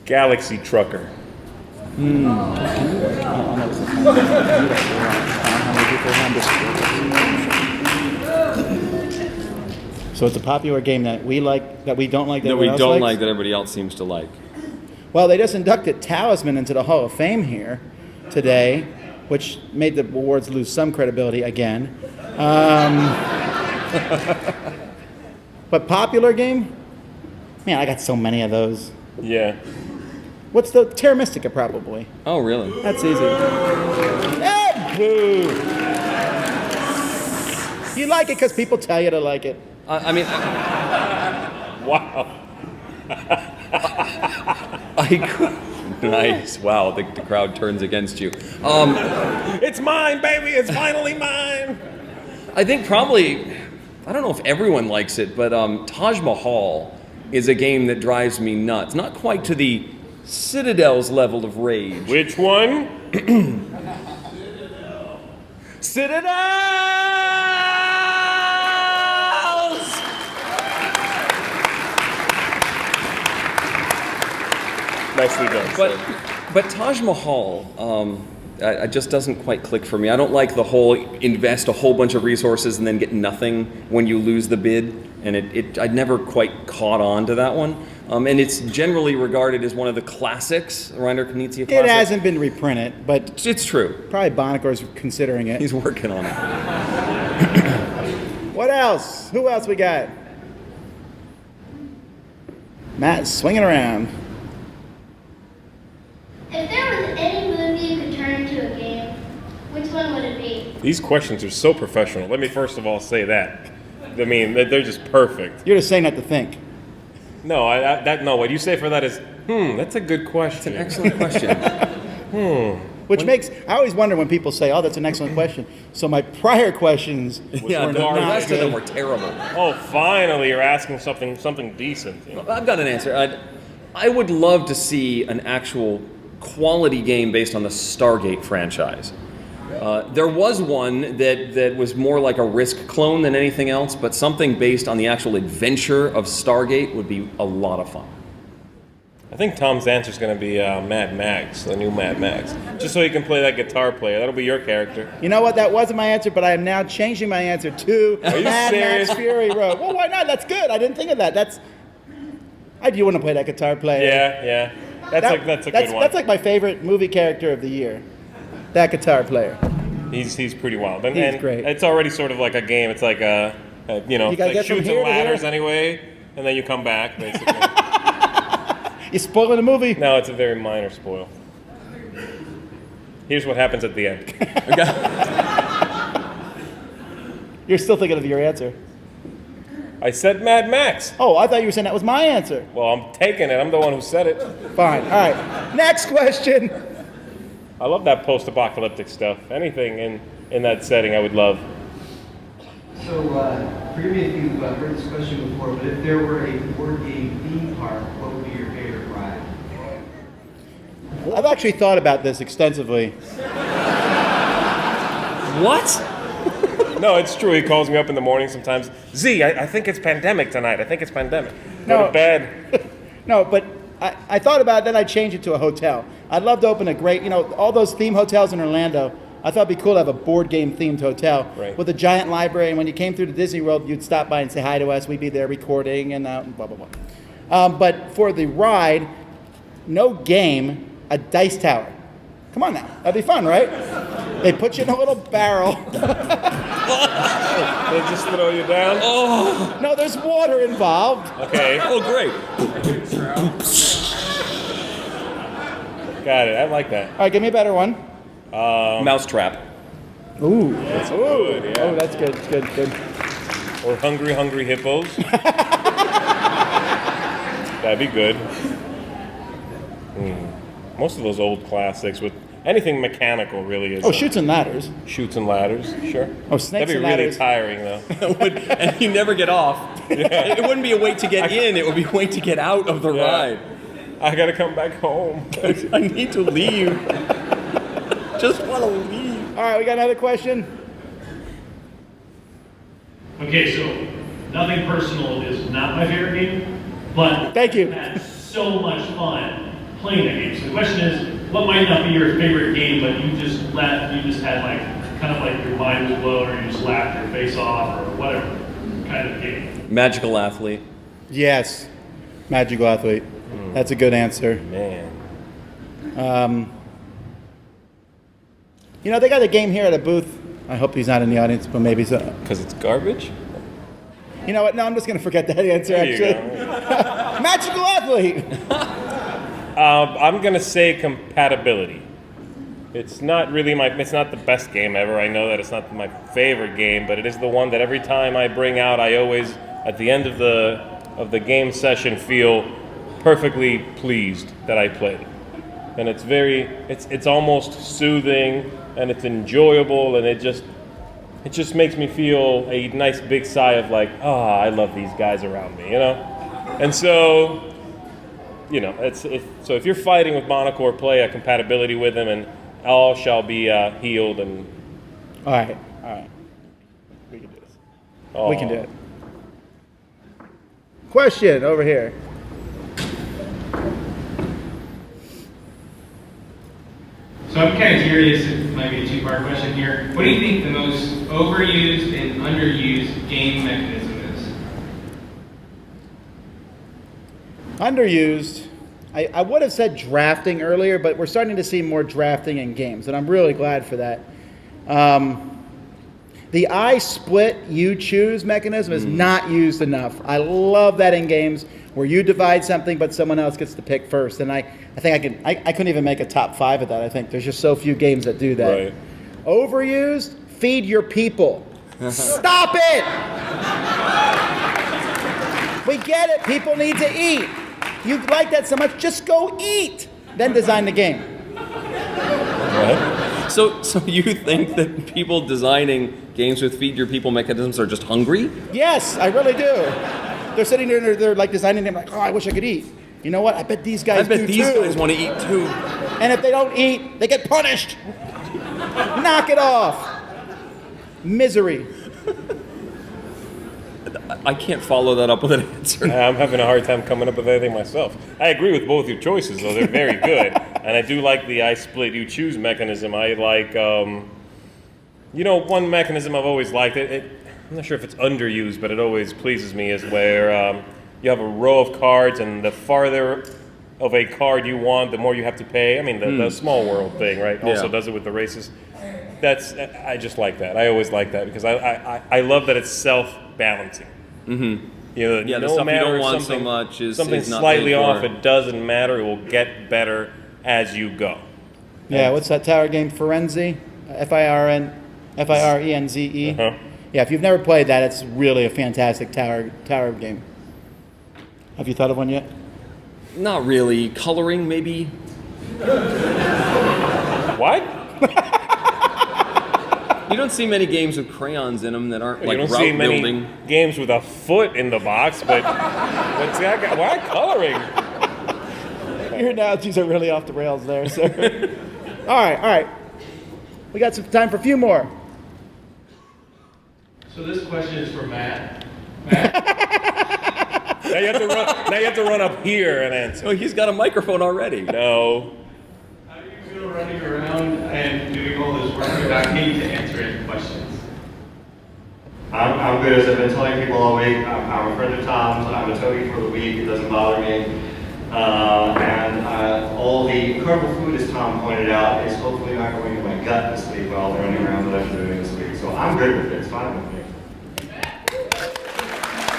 Galaxy Trucker. So it's a popular game that we like, that we don't like, that That we everyone else don't likes? like that everybody else seems to like. Well, they just inducted Talisman into the Hall of Fame here today, which made the awards lose some credibility again. But popular game? Man, I got so many of those. Yeah. What's the Terra Mystica, probably? Oh, really? That's easy. Boo! You like it because people tell you to like it. I mean, Wow. nice. Wow, the crowd turns against you. It's mine, baby. It's finally mine. I think probably, I don't know if everyone likes it, but Taj Mahal is a game that drives me nuts. Not quite to the Citadel's level of rage. Which one? Citadels! Nicely done. But Taj Mahal, it just doesn't quite click for me. I don't like the whole invest a whole bunch of resources and then get nothing when you lose the bid. And I'd never quite caught on to that one. And it's generally regarded as one of the classics, Reiner Knizia classics. It hasn't been reprinted, but it's true. Probably Bonacor's considering it. He's working on it. What else? Who else we got? Matt's swinging around. If there was any movie you could turn into a game, which one would it be? These questions are so professional. Let me first of all say that. I mean, they're just perfect. You're just saying that to think. No, no. What you say for that is, that's a good question. It's an excellent question. Which makes, I always wonder when people say, oh, that's an excellent question. So my prior questions Yeah, were the not rest of them good. were terrible. Oh, finally, you're asking something decent. I've got an answer. I would love to see an actual quality game based on the Stargate franchise. There was one that was more like a Risk clone than anything else, but something based on the actual adventure of Stargate would be a lot of fun. I think Tom's answer is going to be Mad Max, the new Mad Max. Just so he can play that guitar player. That'll be your character. You know what? That wasn't my answer, but I am now changing my answer to Are you Mad serious? Max Fury Road. Well, why not? That's good. I didn't think of that. I do want to play that guitar player. Yeah. That's a good one. That's like my favorite movie character of the year. That guitar player. He's pretty wild. He's great. It's already sort of like a game. It's like You gotta like get from shoots here and to ladders here. anyway, and then you come back, basically. You're spoiling the movie. No, it's a very minor spoil. Here's what happens at the end. You're still thinking of your answer. I said Mad Max. Oh, I thought you were saying that was my answer. Well, I'm taking it. I'm the one who said it. Fine. All right. Next question. I love that post-apocalyptic stuff. Anything in that setting, I would love. So, forgive me if you've heard this question before, but if there were a board game theme park, what would be your favorite ride? I've actually thought about this extensively. What? No, it's true. He calls me up in the morning sometimes. Zee, I think it's pandemic tonight. I think it's pandemic. Go No. to bed. No, but I thought about it, then I'd change it to a hotel. I'd love to open a great, all those theme hotels in Orlando. I thought it'd be cool to have a board game themed hotel with a giant library. And when you came through to Disney World, you'd stop by and say hi to us. We'd be there recording and blah, blah, blah. But for the ride, no game, a dice tower. Come on now. That'd be fun, right? They put you in a little barrel. They just throw you down? Oh. No, there's water involved. Okay. Oh, great. Got it. I like that. All right, give me a better one. Mousetrap. Ooh. That's good, yeah. Oh, that's good, good. Or Hungry Hippos. That'd be good. Most of those old classics with anything mechanical really is. Oh, Chutes and Ladders. Chutes and Ladders, sure. Oh, Snakes That'd be and really Ladders. tiring though. And you never get off. It wouldn't be a wait to get in, it would be a wait to get out of the ride. I gotta come back home. I need to leave. Just want to leave. All right, we got another question. Okay, so nothing personal is not my favorite game, but thank you. I've had so much fun playing that game. So the question is, what might not be your favorite game, but you just had like kind of like your mind was blown, or you just laughed your face off, or whatever kind of game. Magical Athlete. Yes, Magical Athlete. That's a good answer. Man. They got a game here at a booth. I hope he's not in the audience, but maybe so. Because it's garbage? You know what? No, I'm just going to forget that answer, There you actually. go. Magical athlete. I'm gonna say compatibility. It's not really it's not the best game ever. I know that it's not my favorite game, but it is the one that every time I bring out, I always, at the end of the game session, feel perfectly pleased that I played it. And it's almost soothing, and it's enjoyable, and it just makes me feel a nice big sigh of like, I love these guys around me, you know? And so, you know, so if you're fighting with Monocore, play a compatibility with them, and all shall be healed. And All right. We can do this. We can do it. Question over here. So I'm kind of curious, it might be a two-part question here. What do you think the most overused and underused game mechanism is? Underused. I would have said drafting earlier, but we're starting to see more drafting in games, and I'm really glad for that. The I split, you choose mechanism is not used enough. I love that in games where you divide something, but someone else gets to pick first. And I think I couldn't even make a top 5 of that. I think there's just so few games that do that. Right. Overused, feed your people. Stop it! We get it. People need to eat. You like that so much, just go eat. Then design the game. So you think that people designing games with feed your people mechanisms are just hungry? Yes, I really do. They're sitting there and they're like designing them like, I wish I could eat. You know what? I bet these guys do too. Guys want to eat too. And if they don't eat, they get punished. Knock it off. Misery. I can't follow that up with an answer. I'm having a hard time coming up with anything myself. I agree with both your choices, though. They're very good. And I do like the I split, you choose mechanism. I like, one mechanism I've always liked. I'm not sure if it's underused, but it always pleases me, is where you have a row of cards, and the farther of a card you want, the more you have to pay. I mean, the small world thing, right? Also does it with the races. I just like that. I always like that because I love that it's self-balancing. Mm-hmm. You know, the no stuff you matter don't want something, so much is something not slightly paid for. off. It doesn't matter. It will get better as you go. Yeah, what's that tower game? Firenze? Firenze. Uh-huh. Yeah, if you've never played that, it's really a fantastic tower game. Have you thought of one yet? Not really. Coloring, maybe? What? You don't see many games with crayons in them that aren't like you don't route see many building. games with a foot in the box, but why coloring? Your analogies are really off the rails there, sir. All right. We got some time for a few more. So this question is for Matt. Now you have to run up here and answer. Oh, he's got a microphone already. No. How do you feel running around and doing all this work without needing to answer any questions? I'm good. As I've been telling people all week, I'm a friend of Tom's. I'm a toady for the week. It doesn't bother me. And all the incredible food, as Tom pointed out, is hopefully not going to my gut this week with all the running around that I've been doing this week. So I'm good with it. It's fine with me.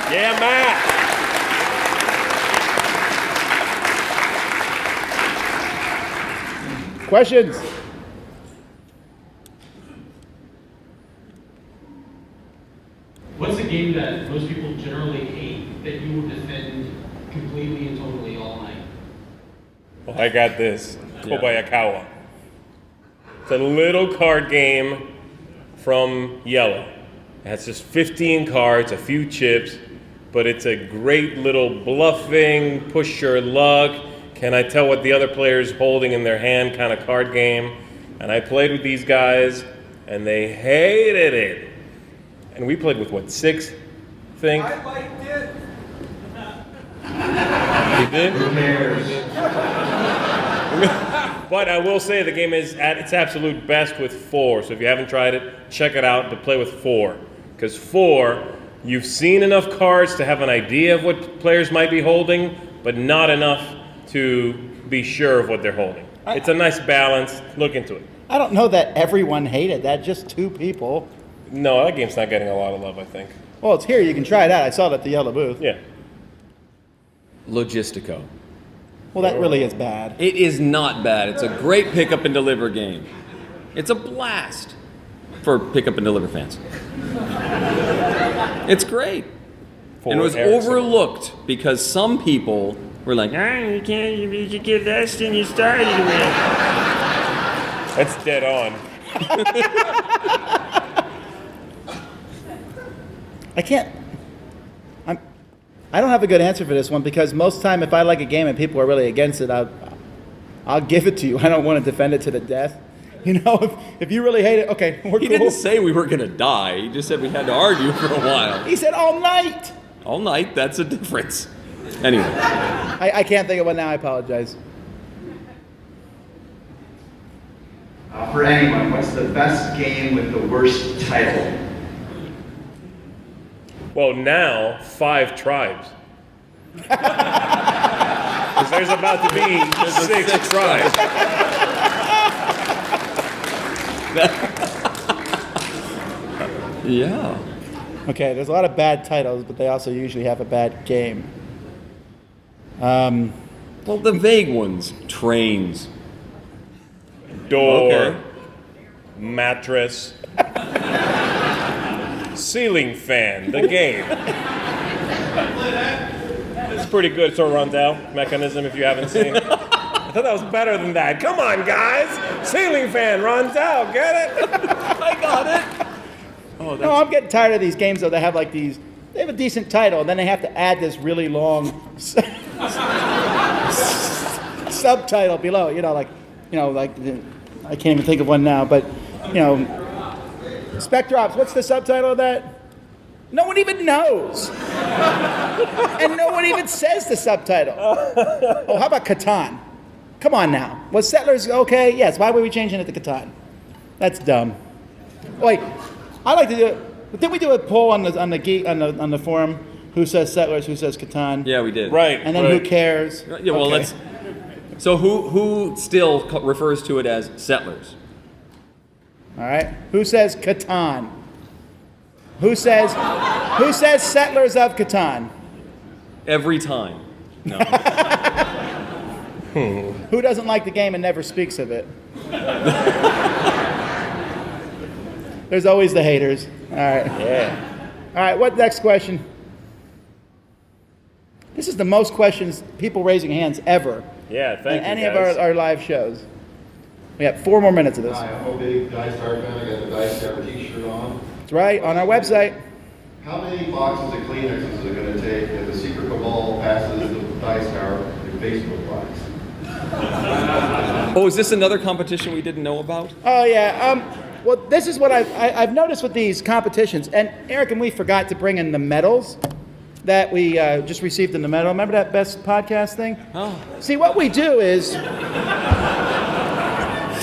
Yeah, Matt. Questions? What's a game that most people generally hate that you will defend completely and totally all night? Well, I got this. Kobayakawa. It's a little card game from Yellow. It has just 15 cards, a few chips, but it's a great little bluffing, push your luck, can I tell what the other player's holding in their hand kind of card game. And I played with these guys, and they hated it. And we played with, 6 things? I liked it. You did? Who cares? But I will say the game is at its absolute best with 4. So if you haven't tried it, check it out to play with 4. Because 4, you've seen enough cards to have an idea of what players might be holding, but not enough to be sure of what they're holding. It's a nice balance. Look into it. I don't know that everyone hated that, just 2 people. No, that game's not getting a lot of love, I think. Well, it's here. You can try it out. I saw it at the yellow booth. Yeah. Logistico. Well, that really is bad. It is not bad. It's a great pick up and deliver game. It's a blast for pick up and deliver fans. It's great. And it was overlooked because some people were like, you should get less than you started with. That's dead on. I don't have a good answer for this one because most time if I like a game and people are really against it, I'll give it to you. I don't want to defend it to the death. You know, if you really hate it, okay, we're He cool. didn't say we were going to die. He just said we had to argue for a while. He said all night. All night, that's a difference. Anyway. I can't think of one now. I apologize. For anyone, what's the best game with the worst title? Well, now 5 tribes. Because there's about to be 6 tribes. Yeah. Okay, there's a lot of bad titles, but they also usually have a bad game. Well, the vague ones. Trains. Door. Okay. Mattress. Ceiling fan. The game. It's pretty good. It's a rundown mechanism if you haven't seen it. I thought that was better than that. Come on, guys. Ceiling fan runs out. Get it? I got it. Oh, No, I'm getting tired of these games though. They have like these. They have a decent title, and then they have to add this really long subtitle below. I can't even think of one now, but Spectrops. What's the subtitle of that? No one even knows, and no one even says the subtitle. Oh, how about Catan? Come on now. Was Settlers okay? Yes. Why were we changing it to Catan? That's dumb. Wait, I like to do it. Didn't we do a poll on the forum? Who says Settlers? Who says Catan? Yeah, we did. Right. And then who cares? Yeah, well, Okay. So who still refers to it as Settlers? All right. Who says Catan? Who says Settlers of Catan? Every time. No. Who doesn't like the game and never speaks of it? There's always the haters. All right. Yeah. All right, what next question? This is the most questions, people raising hands ever Yeah, thank in you, any guys. of our live shows. We got 4 more minutes of this. Hi, I'm a big Dice Tower fan. I got the Dice Tower t-shirt on. That's right, on our website. How many boxes of Kleenexes is it going to take if the Secret Cabal passes the Dice Tower in Facebook likes? Oh, is this another competition we didn't know about? Oh, yeah. Well, this is what I've noticed with these competitions. And Eric and we forgot to bring in the medals that we just received in the medal. Remember that best podcast thing? Oh. See, what we do is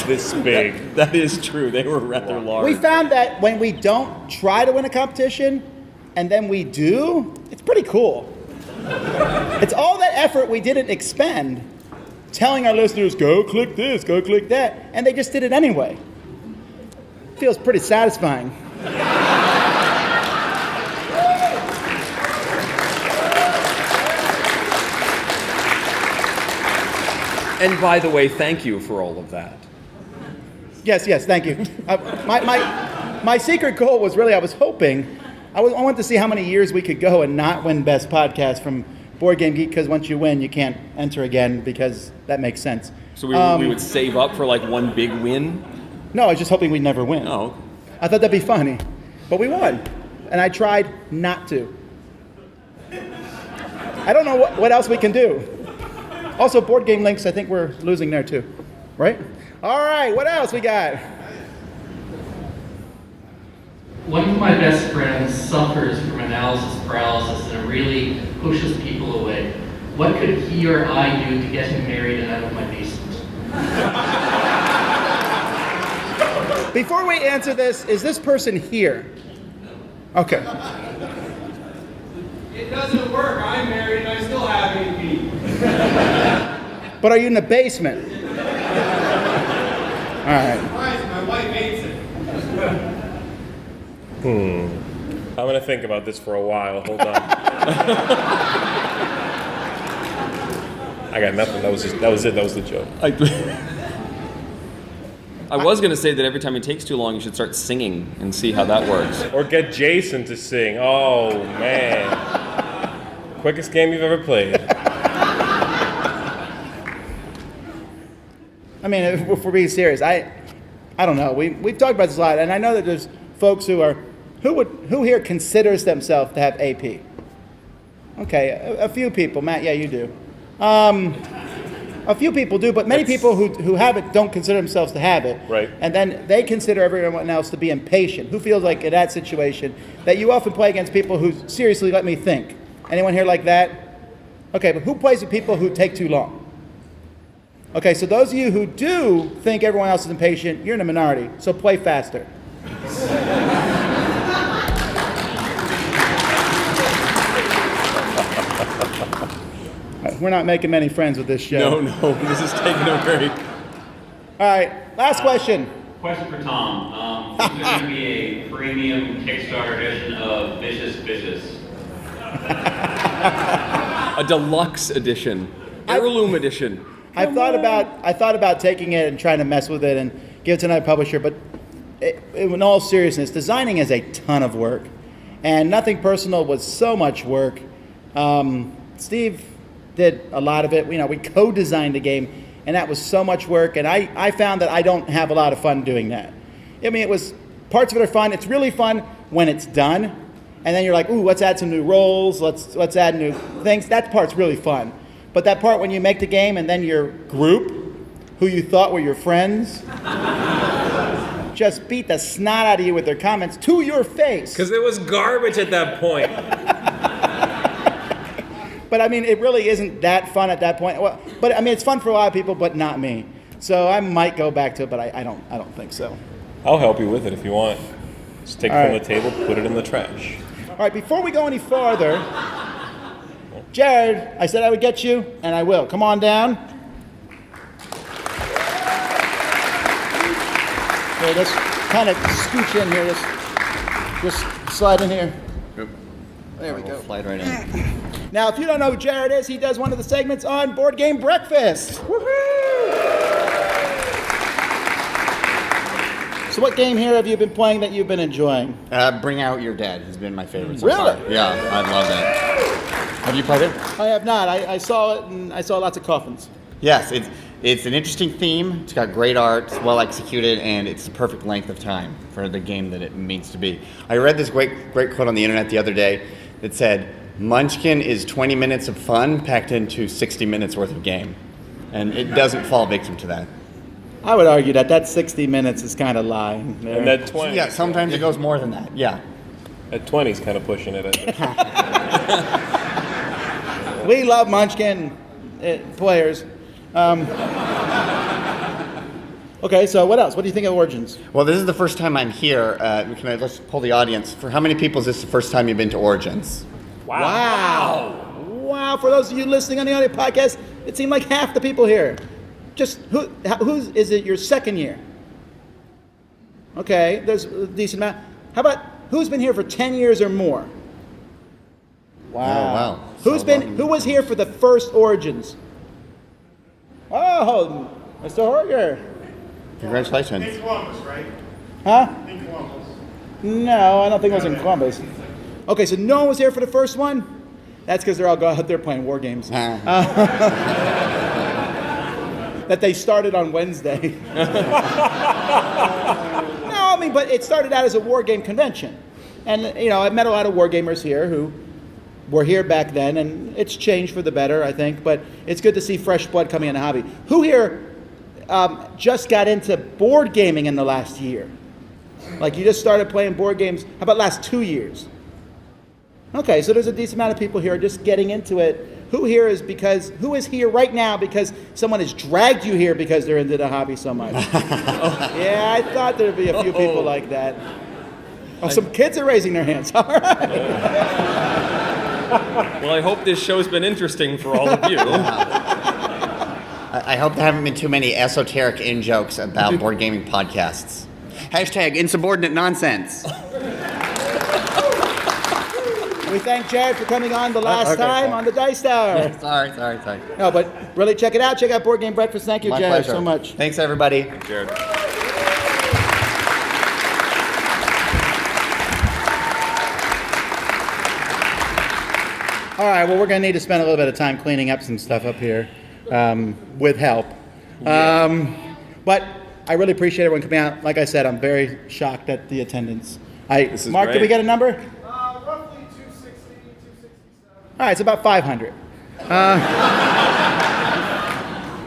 This big. That is true. They were rather large. we found that when we don't try to win a competition and then we do, it's pretty cool. It's all that effort we didn't expend telling our listeners, go click this, go click that, and they just did it anyway. Feels pretty satisfying. And by the way, thank you for all of that. Yes, thank you. My secret goal was really, I wanted to see how many years we could go and not win Best Podcast from Board Game Geek, because once you win, you can't enter again, because that makes sense. So we would save up for like one big win? No, I was just hoping we'd never win. Oh. I thought that'd be funny. But we won. And I tried not to. I don't know what else we can do. Also, Board Game Links, I think we're losing there too. Right? All right, what else we got? One of my best friends suffers from analysis paralysis and it really pushes people away. What could he or I do to get him married and out of my basement? Before we answer this, is this person here? Okay. It doesn't work. I'm married and I still have 8 feet. But are you in the basement? All right. My wife hates it. I'm going to think about this for a while. Hold on. I got nothing. That was it. That was the joke. I was going to say that every time it takes too long, you should start singing and see how that works. Or get Jason to sing. Oh, man. Quickest game you've ever played. I mean, if we're being serious, I don't know. We've talked about this a lot, and I know that there's folks who here considers themselves to have AP. Okay, a few people. Matt, yeah, you do. A few people do, but many people who have it don't consider themselves to have it. Right. And then they consider everyone else to be impatient. Who feels like in that situation that you often play against people who seriously let me think? Anyone here like that? Okay, but who plays with people who take too long? Okay, so those of you who do think everyone else is impatient, you're in a minority, so play faster. We're not making many friends with this show. No, this is taking a very... All right, last question. Question for Tom. Is there going to be a premium Kickstarter edition of Vicious Vicious? A deluxe edition. Heirloom edition. I thought about taking it and trying to mess with it and give it to another publisher, but in all seriousness, designing is a ton of work, and Nothing Personal was so much work. Steve did a lot of it. We co-designed the game, and that was so much work, and I found that I don't have a lot of fun doing that. I mean, parts of it are fun. It's really fun when it's done, and then you're like, ooh, let's add some new roles, let's add new things. That part's really fun. But that part when you make the game and then your group, who you thought were your friends, just beat the snot out of you with their comments to your face. Because it was garbage at that point. But I mean, it really isn't that fun at that point. Well, but I mean, it's fun for a lot of people, but not me. So I might go back to it, but I don't think so. I'll help you with it if you want. Just take it All from right. the table, put it in the trash. All right, before we go any farther, Jared, I said I would get you, and I will. Come on down. Here, let's kind of scooch in here. Just slide in here. There we go. Slide right in. Now, if you don't know who Jared is, he does one of the segments on Board Game Breakfast. So what game here have you been playing that you've been enjoying? Bring Out Your Dead has been my favorite so Really? far. Yeah, I love that. Have you played it? I have not. I saw it, and I saw lots of coffins. Yes, it's an interesting theme. It's got great art, it's well executed, and it's the perfect length of time for the game that it means to be. I read this great quote on the internet the other day that said, Munchkin is 20 minutes of fun packed into 60 minutes worth of game. And it doesn't fall victim to that. I would argue that 60 minutes is kind of lying there. And that 20. Yeah, sometimes it goes more than that, yeah. At 20 is kind of pushing it, I think. We love Munchkin players. Okay, so what else? What do you think of Origins? Well, this is the first time I'm here. Let's pull the audience. For how many people is this the first time you've been to Origins? Wow. For those of you listening on the audio podcast, it seemed like half the people here. Just who's is it your second year? Okay, there's a decent amount. How about who's been here for 10 years or more? Wow. Who was here for the first Origins? Oh, Mr. Horger. Congratulations. In Columbus, right? Huh? In Columbus. No, I don't think it was in Columbus. Okay, so no one was here for the first one? That's because they're all out there playing war games. That they started on Wednesday. No, I mean, but it started out as a war game convention. And, I've met a lot of war gamers here who were here back then, and it's changed for the better, I think. But it's good to see fresh blood coming in the hobby. Who here just got into board gaming in the last year? Like, you just started playing board games, how about last 2 years? Okay, so there's a decent amount of people here just getting into it. Who is here right now because someone has dragged you here because they're into the hobby so much? Yeah, I thought there'd be a few people like that. Oh, some kids are raising their hands. All right. Well, I hope this show's been interesting for all of you. I hope there haven't been too many esoteric in-jokes about board gaming podcasts. # insubordinate nonsense. We thank Jared for coming on the last Okay, time sorry. on the Dice Tower. Yeah, sorry. No, but really check it out. Check out Board Game Breakfast. Thank you, My Jared, pleasure. so much. Thanks, everybody. Jared. All right, well, we're going to need to spend a little bit of time cleaning up some stuff up here with help. But I really appreciate everyone coming out. Like I said, I'm very shocked at the attendance. This is Mark, great. did we get a number? Roughly 260, 267. All right, it's about 500.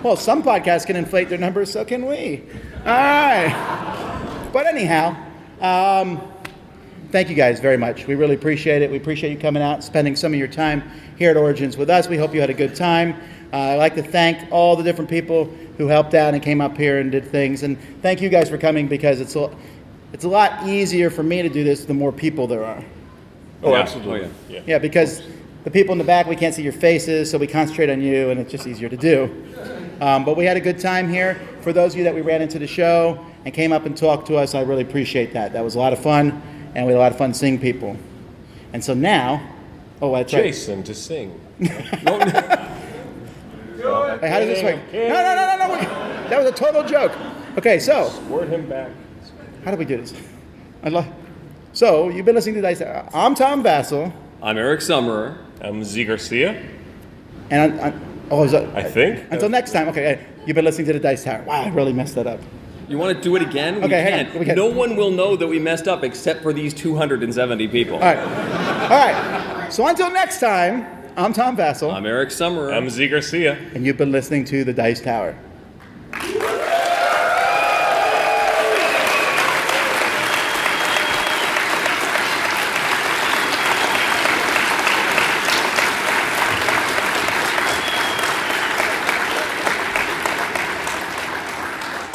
Well, some podcasts can inflate their numbers, so can we. All right. But anyhow, thank you guys very much. We really appreciate it. We appreciate you coming out, spending some of your time here at Origins with us. We hope you had a good time. I'd like to thank all the different people who helped out and came up here and did things. And thank you guys for coming, because it's a lot easier for me to do this the more people there are. Oh, Yeah. absolutely. Oh, yeah. Yeah, because the people in the back, we can't see your faces, so we concentrate on you, and it's just easier to do. But we had a good time here. For those of you that we ran into the show and came up and talked to us, I really appreciate that. That was a lot of fun, and we had a lot of fun seeing people. And so now, that's right. Jason to sing. Hey, how does this work? No. That was a total joke. Okay, so Word him back. how do we do this? So you've been listening to Dice Tower. I'm Tom Vasel, I'm Eric Summerer. I'm Zee Garcia. and I think. Until next time. Okay, you've been listening to the Dice Tower. Wow, I really messed that up. You want to do it again? Okay, hang on. We can't. No one will know that we messed up except for these 270 people. All right. So until next time, I'm Tom Vasel. I'm Eric Summerer. I'm Zee Garcia. And you've been listening to the Dice Tower.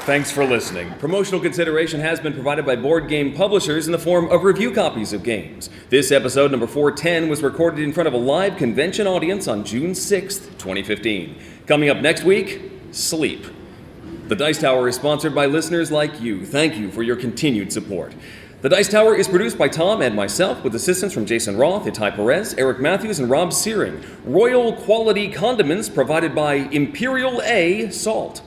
Thanks for listening. Promotional consideration has been provided by board game publishers in the form of review copies of games. This episode, number 410, was recorded in front of a live convention audience on June 6th, 2015. Coming up next week, Sleep. The Dice Tower is sponsored by listeners like you. Thank you for your continued support. The Dice Tower is produced by Tom and myself with assistance from Jason Roth, Itai Perez, Eric Matthews, and Rob Searing. Royal quality condiments provided by Imperial A Salt.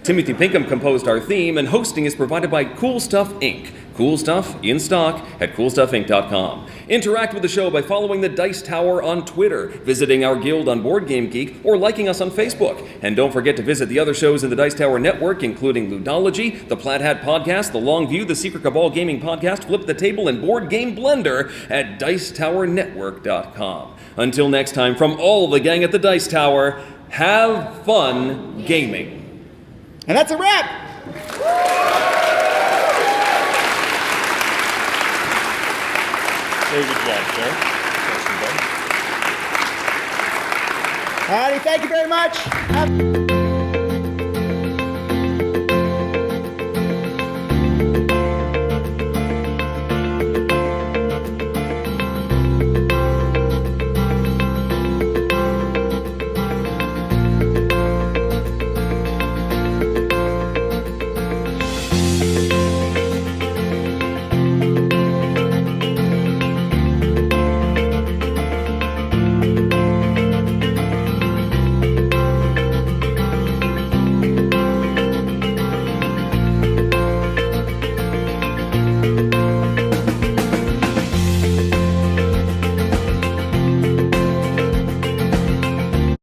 Timothy Pinkham composed our theme, and hosting is provided by Cool Stuff Inc. Cool Stuff in stock at coolstuffinc.com. Interact with the show by following the Dice Tower on Twitter, visiting our guild on Board Game Geek, or liking us on Facebook. And don't forget to visit the other shows in the Dice Tower network, including Ludology, the Plaid Hat Podcast, the Long View, the Secret Cabal Gaming Podcast, Flip the Table, and Board Game Blender at dicetowernetwork.com. Until next time, from all the gang at the Dice Tower, have fun gaming. And that's a wrap. Very good job, sir. All righty, thank you very much.